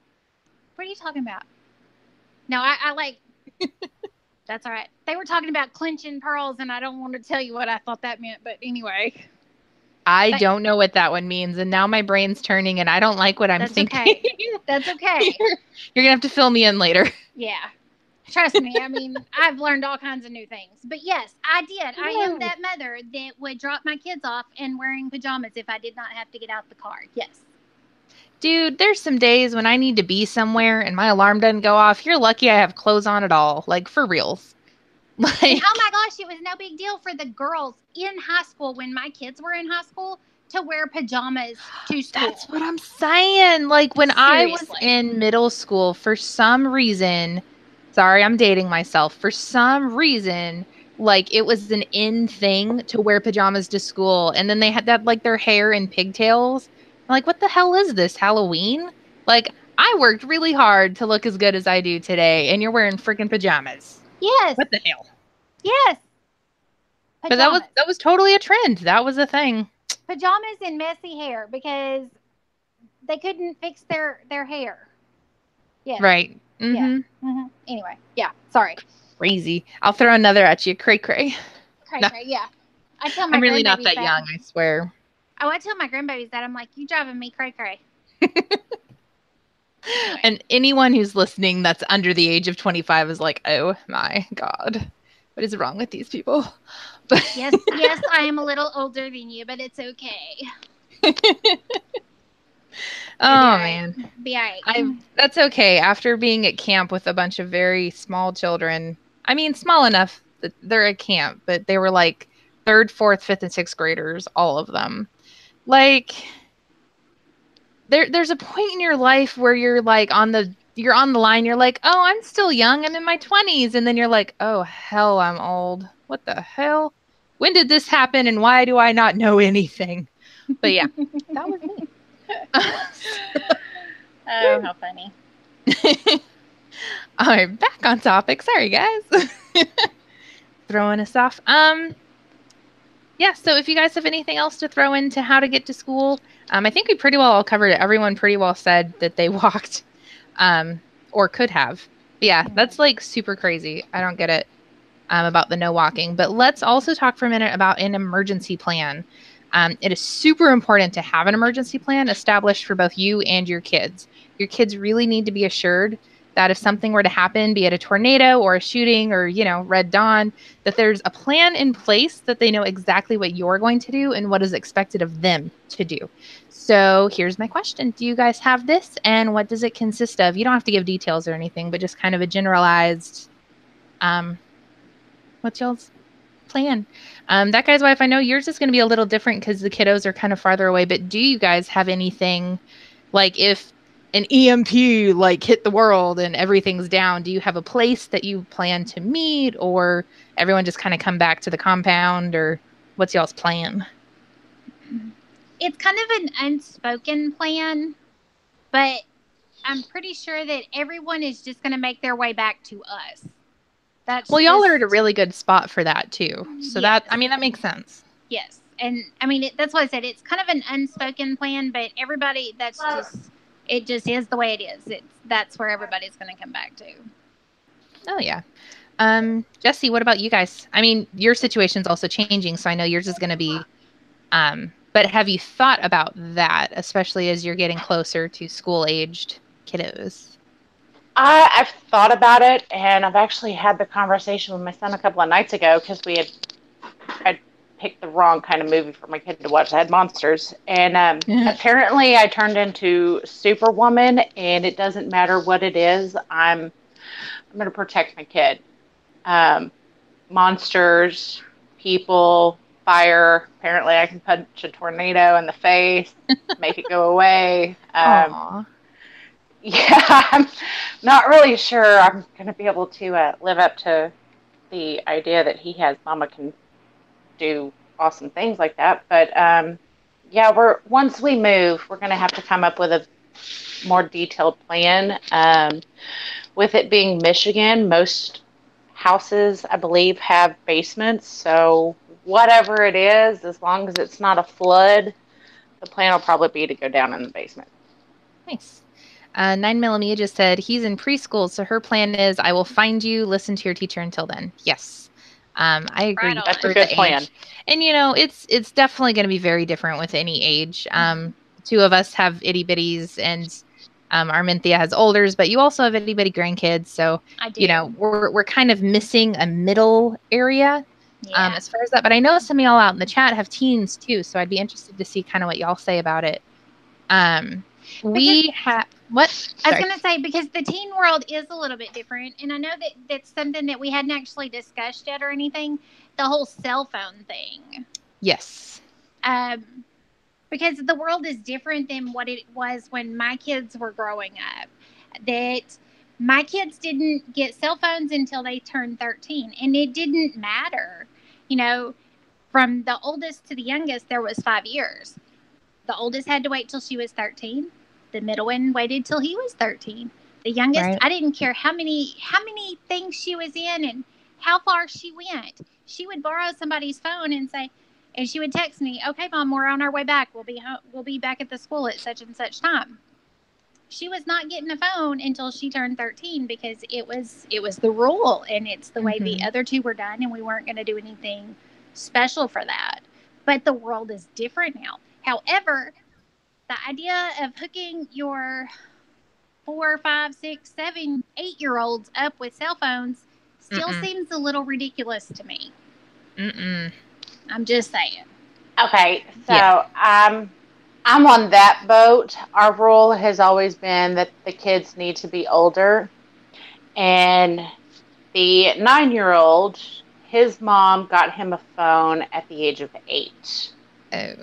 What are you talking about? No, I like. That's all right. They were talking about clinching pearls, and I don't want to tell you what I thought that meant, but anyway. I don't know what that one means, and now my brain's turning, and I don't like what I'm thinking. Okay. That's okay. You're gonna have to fill me in later. Yeah. Trust me. I mean, I've learned all kinds of new things. But yes, I did. I am that mother that would drop my kids off and wearing pajamas if I did not have to get out the car. Yes. Dude, there's some days when I need to be somewhere and my alarm doesn't go off. You're lucky I have clothes on at all. Like, for reals. Like, oh my gosh, it was no big deal for the girls in high school, when my kids were in high school, to wear pajamas to school. That's what I'm saying. Like, when I was in middle school, for some reason, sorry, I'm dating myself. For some reason, like, it was an in thing to wear pajamas to school. And then they had that, like, their hair in pigtails. I'm like, what the hell is this, Halloween? Like, I worked really hard to look as good as I do today, and you're wearing freaking pajamas. Yes. What the hell? Yes. Pajamas. But that was totally a trend. That was a thing. Pajamas and messy hair, because they couldn't fix their hair. Yes. Right. Mm-hmm. Yeah. Mm-hmm. Anyway. Yeah. Sorry. Crazy. I'll throw another at you. Cray cray. Cray cray. Yeah. I tell my I'm really not that young, I swear. Oh, I tell my grandbabies that. I'm like, you driving me cray cray. Anyway. And anyone who's listening that's under the age of 25 is like, oh my God, what is wrong with these people? But yes, I am a little older than you, but it's okay. Oh man, be all right. That's okay. After being at camp with a bunch of very small children, I mean, small enough that they're at camp, but they were like 3rd, 4th, 5th, and 6th graders, all of them. Like, there's a point in your life where you're like on the line. You're like, oh, I'm still young. I'm in my 20s. And then you're like, oh, hell, I'm old. What the hell? When did this happen? And why do I not know anything? But yeah, that was me. Oh, how funny. All right, back on topic. Sorry, guys. Throwing us off. Yeah, so if you guys have anything else to throw into how to get to school, I think we pretty well all covered it. Everyone pretty well said that they walked, or could have. But yeah, that's like super crazy. I don't get it about the no walking. But let's also talk for a minute about an emergency plan. It is super important to have an emergency plan established for both you and your kids. Your kids really need to be assured that if something were to happen, be it a tornado or a shooting or, Red Dawn, that there's a plan in place, that they know exactly what you're going to do and what is expected of them to do. So here's my question. Do you guys have this, and what does it consist of? You don't have to give details or anything, but just kind of a generalized, what's y'all's plan? That guy's wife, I know yours is going to be a little different because the kiddos are kind of farther away, but do you guys have anything, like if an EMP hit the world and everything's down, do you have a place that you plan to meet, or everyone just kind of come back to the compound, or what's y'all's plan? It's kind of an unspoken plan, but I'm pretty sure that everyone is just going to make their way back to us. Y'all are at a really good spot for that too. So yes. that makes sense. Yes. And that's why I said it's kind of an unspoken plan, but everybody, it just is the way it is. That's where everybody's going to come back to. Oh yeah. Jesse, what about you guys? Your situation's also changing, so I know yours is going to be, but have you thought about that, especially as you're getting closer to school-aged kiddos? I've thought about it, and I've actually had the conversation with my son a couple of nights ago, because we had picked the wrong kind of movie for my kid to watch. I had Monsters. And apparently I turned into Superwoman, and it doesn't matter what it is. I'm going to protect my kid. Monsters, people, fire. Apparently I can punch a tornado in the face, make it go away. Yeah, I'm not really sure I'm going to be able to live up to the idea that he has mama can do awesome things like that. But yeah, once we move, we're going to have to come up with a more detailed plan. With it being Michigan, most houses, I believe, have basements. So whatever it is, as long as it's not a flood, the plan will probably be to go down in the basement. Nice. 9mm just said he's in preschool, so her plan is I will find you, listen to your teacher until then. Yes. I agree. Right on. That's a good plan. Age. And it's definitely going to be very different with any age. Two of us have itty bitties, and Arminthia has olders, but you also have itty bitty grandkids. So I do. We're kind of missing a middle area as far as that. But I know some of y'all out in the chat have teens too, so I'd be interested to see kind of what y'all say about it. We have what? I was going to say, because the teen world is a little bit different, and I know that that's something that we hadn't actually discussed yet or anything, the whole cell phone thing. Yes. Because the world is different than what it was when my kids were growing up. That my kids didn't get cell phones until they turned 13, and it didn't matter. From the oldest to the youngest, there was 5 years. The oldest had to wait till she was 13. The middle one waited till he was 13. The youngest, right. I didn't care how many things she was in and how far she went. She would borrow somebody's phone and she would text me, "Okay, Mom, we're on our way back. We'll be back at the school at such and such time." She was not getting a phone until she turned 13 because it was the rule, and it's the way the other two were done, and we weren't going to do anything special for that. But the world is different now. However, the idea of hooking your 4, 5, 6, 7, 8-year-olds up with cell phones still seems a little ridiculous to me. I'm just saying. Okay, so I'm on that boat. Our rule has always been that the kids need to be older. And the 9-year-old, his mom got him a phone at the age of 8. Oh.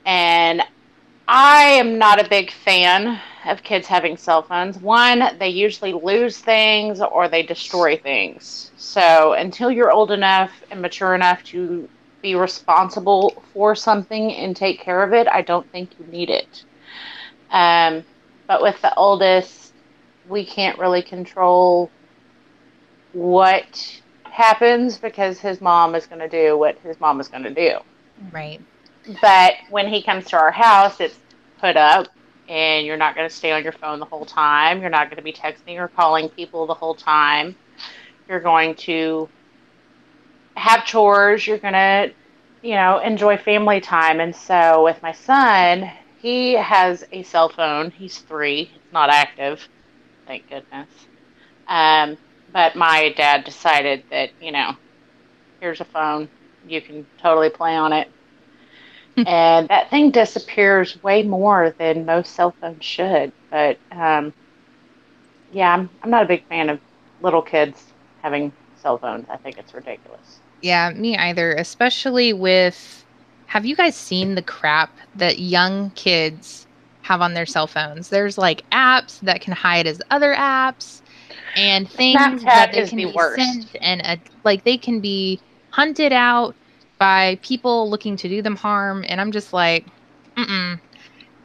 And I am not a big fan of kids having cell phones. One, they usually lose things or they destroy things. So until you're old enough and mature enough to be responsible for something and take care of it, I don't think you need it. But with the oldest, we can't really control what happens because his mom is going to do what his mom is going to do. Right. But when he comes to our house, it's put up, and you're not going to stay on your phone the whole time. You're not going to be texting or calling people the whole time. You're going to have chores. You're going to, enjoy family time. And so with my son, he has a cell phone. He's 3. It's not active, thank goodness. But my dad decided that, here's a phone. You can totally play on it. And that thing disappears way more than most cell phones should. But, I'm not a big fan of little kids having cell phones. I think it's ridiculous. Yeah, me either. Especially with, have you guys seen the crap that young kids have on their cell phones? There's like apps that can hide as other apps and things Snapchat that they is can the be worst. sent and they can be hunted out by people looking to do them harm. And I'm just like,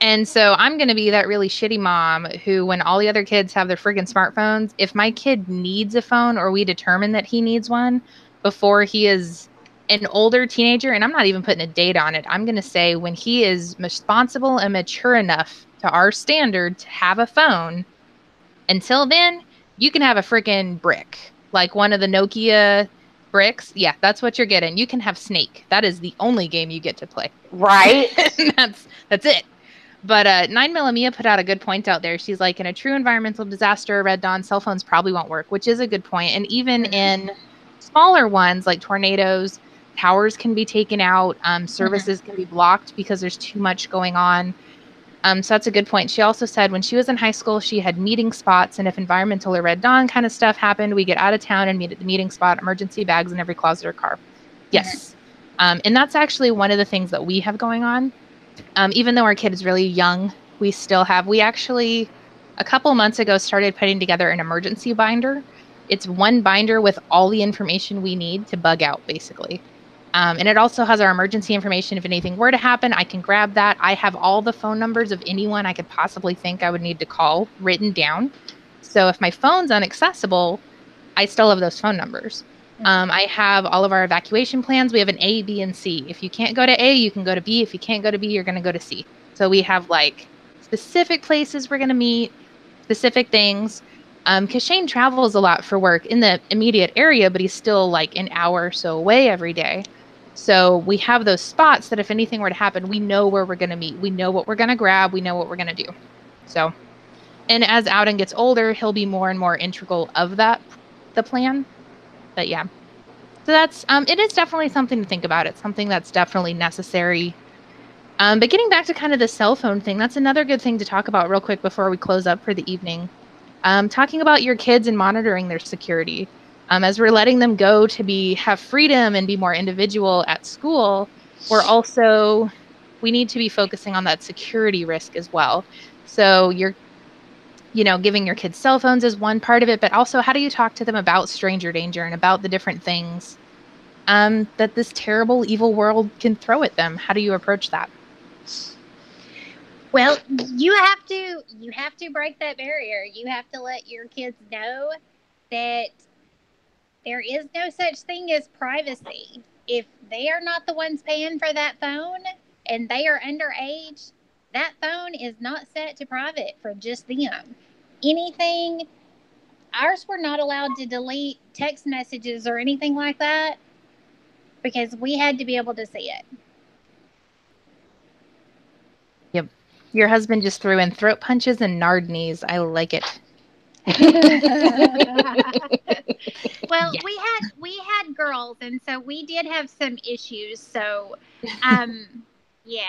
And so I'm going to be that really shitty mom who, when all the other kids have their friggin' smartphones, if my kid needs a phone or we determine that he needs one before he is an older teenager, and I'm not even putting a date on it, I'm going to say when he is responsible and mature enough to our standard to have a phone, until then, you can have a friggin' brick. Like one of the Nokia bricks. Yeah, that's what you're getting. You can have Snake. That is the only game you get to play. Right. That's it. But 9mm put out a good point out there. She's like, in a true environmental disaster, Red Dawn, cell phones probably won't work, which is a good point. And even in smaller ones like tornadoes, towers can be taken out, services can be blocked because there's too much going on. So that's a good point. She also said when she was in high school, she had meeting spots, and if environmental or Red Dawn kind of stuff happened, we get out of town and meet at the meeting spot, emergency bags in every closet or car. Yes. And that's actually one of the things that we have going on. Even though our kid is really young, we actually a couple months ago started putting together an emergency binder. It's one binder with all the information we need to bug out, basically. And it also has our emergency information. If anything were to happen, I can grab that. I have all the phone numbers of anyone I could possibly think I would need to call written down. So if my phone's inaccessible, I still have those phone numbers. I have all of our evacuation plans. We have an A, B, and C. If you can't go to A, you can go to B. If you can't go to B, you're going to go to C. So we have like specific places we're going to meet, specific things. Because Shane travels a lot for work in the immediate area, but he's still like an hour or so away every day. So we have those spots that if anything were to happen, we know where we're going to meet. We know what we're going to grab. We know what we're going to do. So, and as Auden gets older, he'll be more and more integral of the plan. But yeah, so that's, it is definitely something to think about. It's something that's definitely necessary. But getting back to kind of the cell phone thing, that's another good thing to talk about real quick before we close up for the evening. Talking about your kids and monitoring their security. As we're letting them go to have freedom and be more individual at school, we need to be focusing on that security risk as well. So giving your kids cell phones is one part of it, but also how do you talk to them about stranger danger and about the different things that this terrible, evil world can throw at them? How do you approach that? Well, you have to break that barrier. You have to let your kids know that there is no such thing as privacy. If they are not the ones paying for that phone and they are underage, that phone is not set to private for just them. Ours were not allowed to delete text messages or anything like that because we had to be able to see it. Yep. Your husband just threw in throat punches and nard knees. I like it. Well, yeah. we had girls, and so we did have some issues. So, yeah,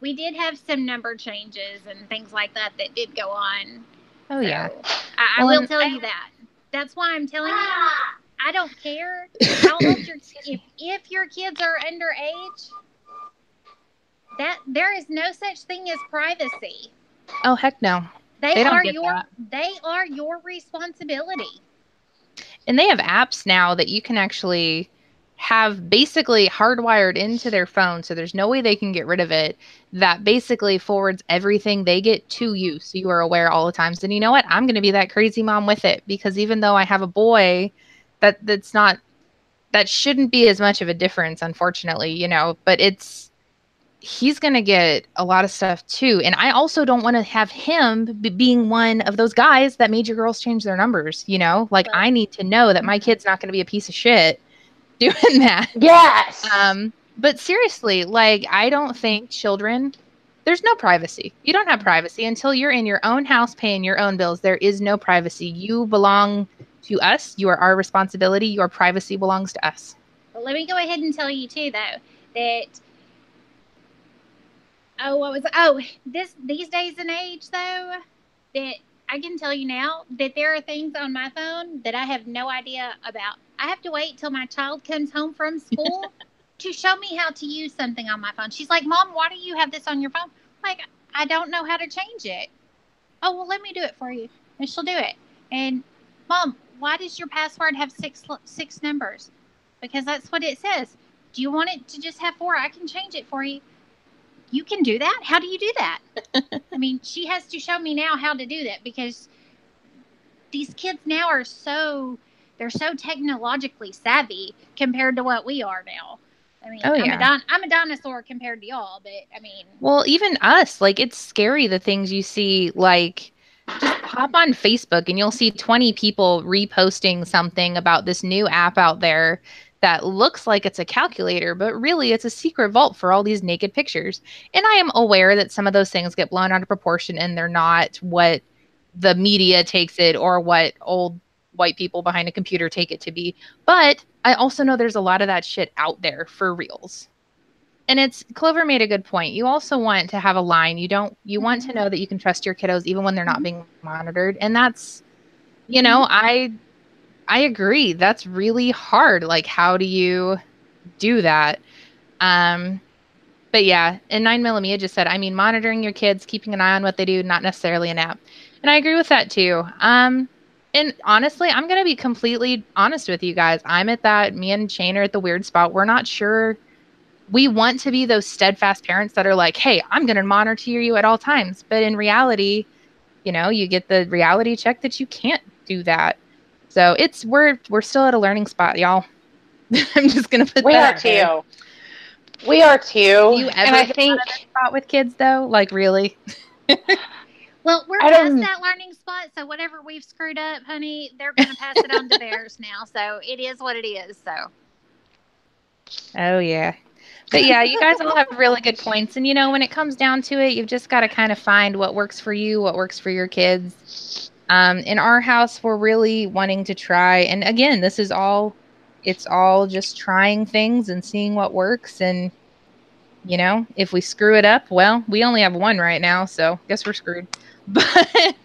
we did have some number changes and things like that did go on. Oh, so, yeah. I will tell you that. That's why I'm telling you, I don't care how old if your kids are underage, that there is no such thing as privacy. Oh, heck no. They are your responsibility. And they have apps now that you can actually have basically hardwired into their phone, so there's no way they can get rid of it, that basically forwards everything they get to you, so you are aware all the times. And you know what? I'm going to be that crazy mom with it, because even though I have a boy, that shouldn't be as much of a difference, unfortunately, but he's going to get a lot of stuff too. And I also don't want to have him being one of those guys that made your girls change their numbers, I need to know that my kid's not going to be a piece of shit doing that. Yes. But seriously, I don't think there's no privacy. You don't have privacy until you're in your own house paying your own bills. There is no privacy. You belong to us. You are our responsibility. Your privacy belongs to us. Well, let me go ahead and tell you too, though, that these days and age, though, that I can tell you now that there are things on my phone that I have no idea about. I have to wait till my child comes home from school to show me how to use something on my phone. She's like, Mom, why do you have this on your phone? I don't know how to change it. Oh, well, let me do it for you. And she'll do it. And Mom, why does your password have six numbers? Because that's what it says. Do you want it to just have 4? I can change it for you. You can do that? How do you do that? I mean, she has to show me now how to do that, because these kids now they're so technologically savvy compared to what we are now. I mean, I'm a dinosaur compared to y'all, but I mean. Well, even us, it's scary the things you see, just hop on Facebook and you'll see 20 people reposting something about this new app out there that looks like it's a calculator, but really it's a secret vault for all these naked pictures. And I am aware that some of those things get blown out of proportion and they're not what the media takes it or what old white people behind a computer take it to be. But I also know there's a lot of that shit out there for reals. And Clover made a good point. You also want to have a line. You want to know that you can trust your kiddos even when they're not being monitored. And that's, I agree. That's really hard. Like, how do you do that? But yeah, and 9mm just said, monitoring your kids, keeping an eye on what they do, not necessarily an app. And I agree with that too. And honestly, I'm going to be completely honest with you guys. I'm at that, me and Shane are at the weird spot. We're not sure. We want to be those steadfast parents that are like, hey, I'm going to monitor you at all times. But in reality, you get the reality check that you can't do that. So we're still at a learning spot, y'all. I'm just going to put that out. We are too. Do you ever get out of that spot with kids though? Like, really? Well, we're past that learning spot, so whatever we've screwed up, honey, they're going to pass it on to theirs now. So it is what it is. So. Oh yeah. But yeah, you guys all have really good points. And, when it comes down to it, you've just got to kind of find what works for you, what works for your kids. In our house, we're really wanting to try. And again, it's all just trying things and seeing what works. And, if we screw it up, well, we only have one right now. So I guess we're screwed. But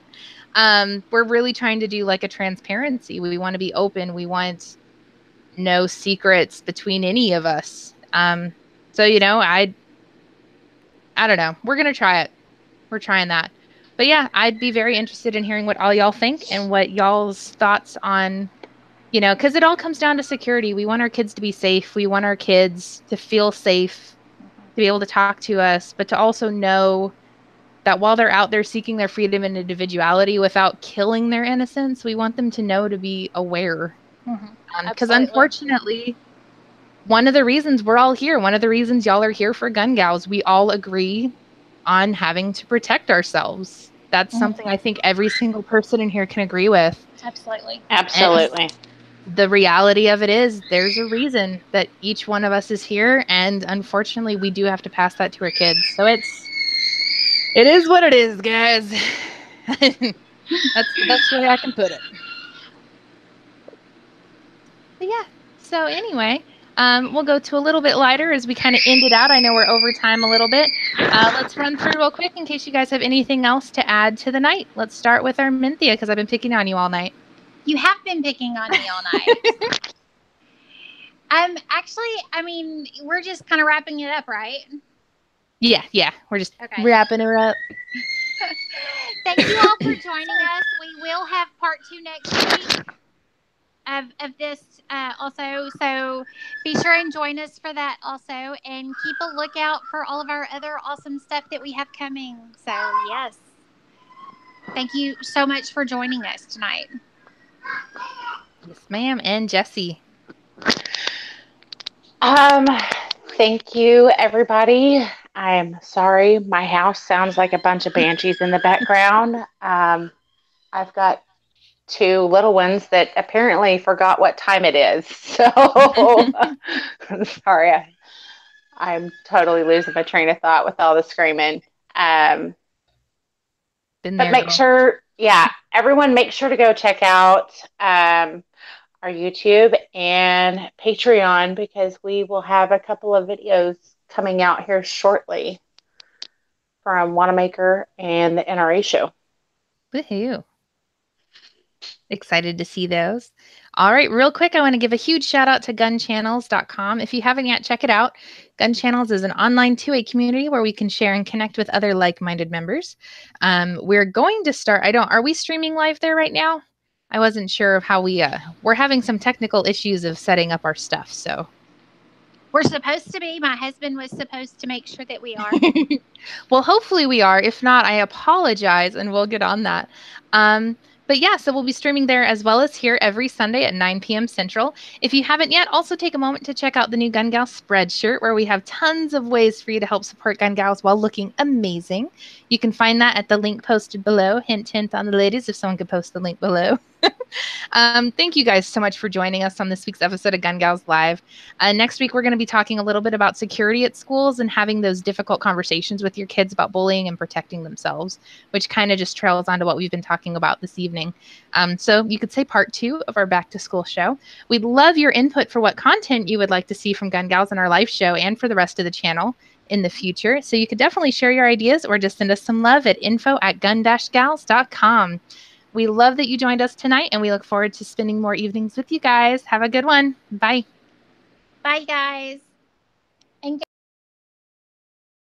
we're really trying to do like a transparency. We want to be open. We want no secrets between any of us. So, I don't know. We're going to try it. We're trying that. But yeah, I'd be very interested in hearing what all y'all think and what y'all's thoughts on, because it all comes down to security. We want our kids to be safe. We want our kids to feel safe, to be able to talk to us, but to also know that while they're out there seeking their freedom and individuality without killing their innocence, we want them to know, to be aware. Because unfortunately, one of the reasons we're all here, one of the reasons y'all are here for Gun Gals, we all agree on having to protect ourselves. That's something I think every single person in here can agree with. Absolutely. Absolutely. And the reality of it is there's a reason that each one of us is here. And unfortunately, we do have to pass that to our kids. So it is what it is, guys. That's the best way I can put it. But yeah. So anyway, we'll go to a little bit lighter as we kind of end it out. I know we're over time a little bit. Let's run through real quick in case you guys have anything else to add to the night. Let's start with our Minthia, because I've been picking on you all night. You have been picking on me all night. Actually, we're just kind of wrapping it up, right? Yeah. We're just wrapping her up. Thank you all for joining us. We will have part 2 next week of this also. So be sure and join us for that also. And keep a lookout for all of our other awesome stuff that we have coming. So, yes. Thank you so much for joining us tonight. Yes, ma'am. And Jessie. Thank you, everybody. I'm sorry. My house sounds like a bunch of banshees in the background. I've got 2 little ones that apparently forgot what time it is. So sorry. I'm totally losing my train of thought with all the screaming. But make sure, everyone make sure to go check out our YouTube and Patreon, because we will have a couple of videos coming out here shortly from Wanamaker and the NRA show. Woohoo. Excited to see those. All right, real quick, I want to give a huge shout out to gunchannels.com. If you haven't yet, check it out. Gun Channels is an online 2A community where we can share and connect with other like-minded members. We're going to start, are we streaming live there right now? I wasn't sure of how we're having some technical issues of setting up our stuff, so. We're supposed to be. My husband was supposed to make sure that we are. Well, hopefully we are. If not, I apologize, and we'll get on that. But yeah, so we'll be streaming there as well as here every Sunday at 9 p.m. Central. If you haven't yet, also take a moment to check out the new Gun Gal spread shirt, where we have tons of ways for you to help support Gun Gals while looking amazing. You can find that at the link posted below. Hint, hint on the ladies, if someone could post the link below. Thank you guys so much for joining us on this week's episode of Gun Gals Live. Next week, we're going to be talking a little bit about security at schools and having those difficult conversations with your kids about bullying and protecting themselves, which kind of just trails onto what we've been talking about this evening. So you could say part 2 of our back to school show. We'd love your input for what content you would like to see from Gun Gals in our live show and for the rest of the channel in the future. So you could definitely share your ideas or just send us some love at info@gun-gals.com. We love that you joined us tonight, and we look forward to spending more evenings with you guys. Have a good one. Bye. Bye, guys.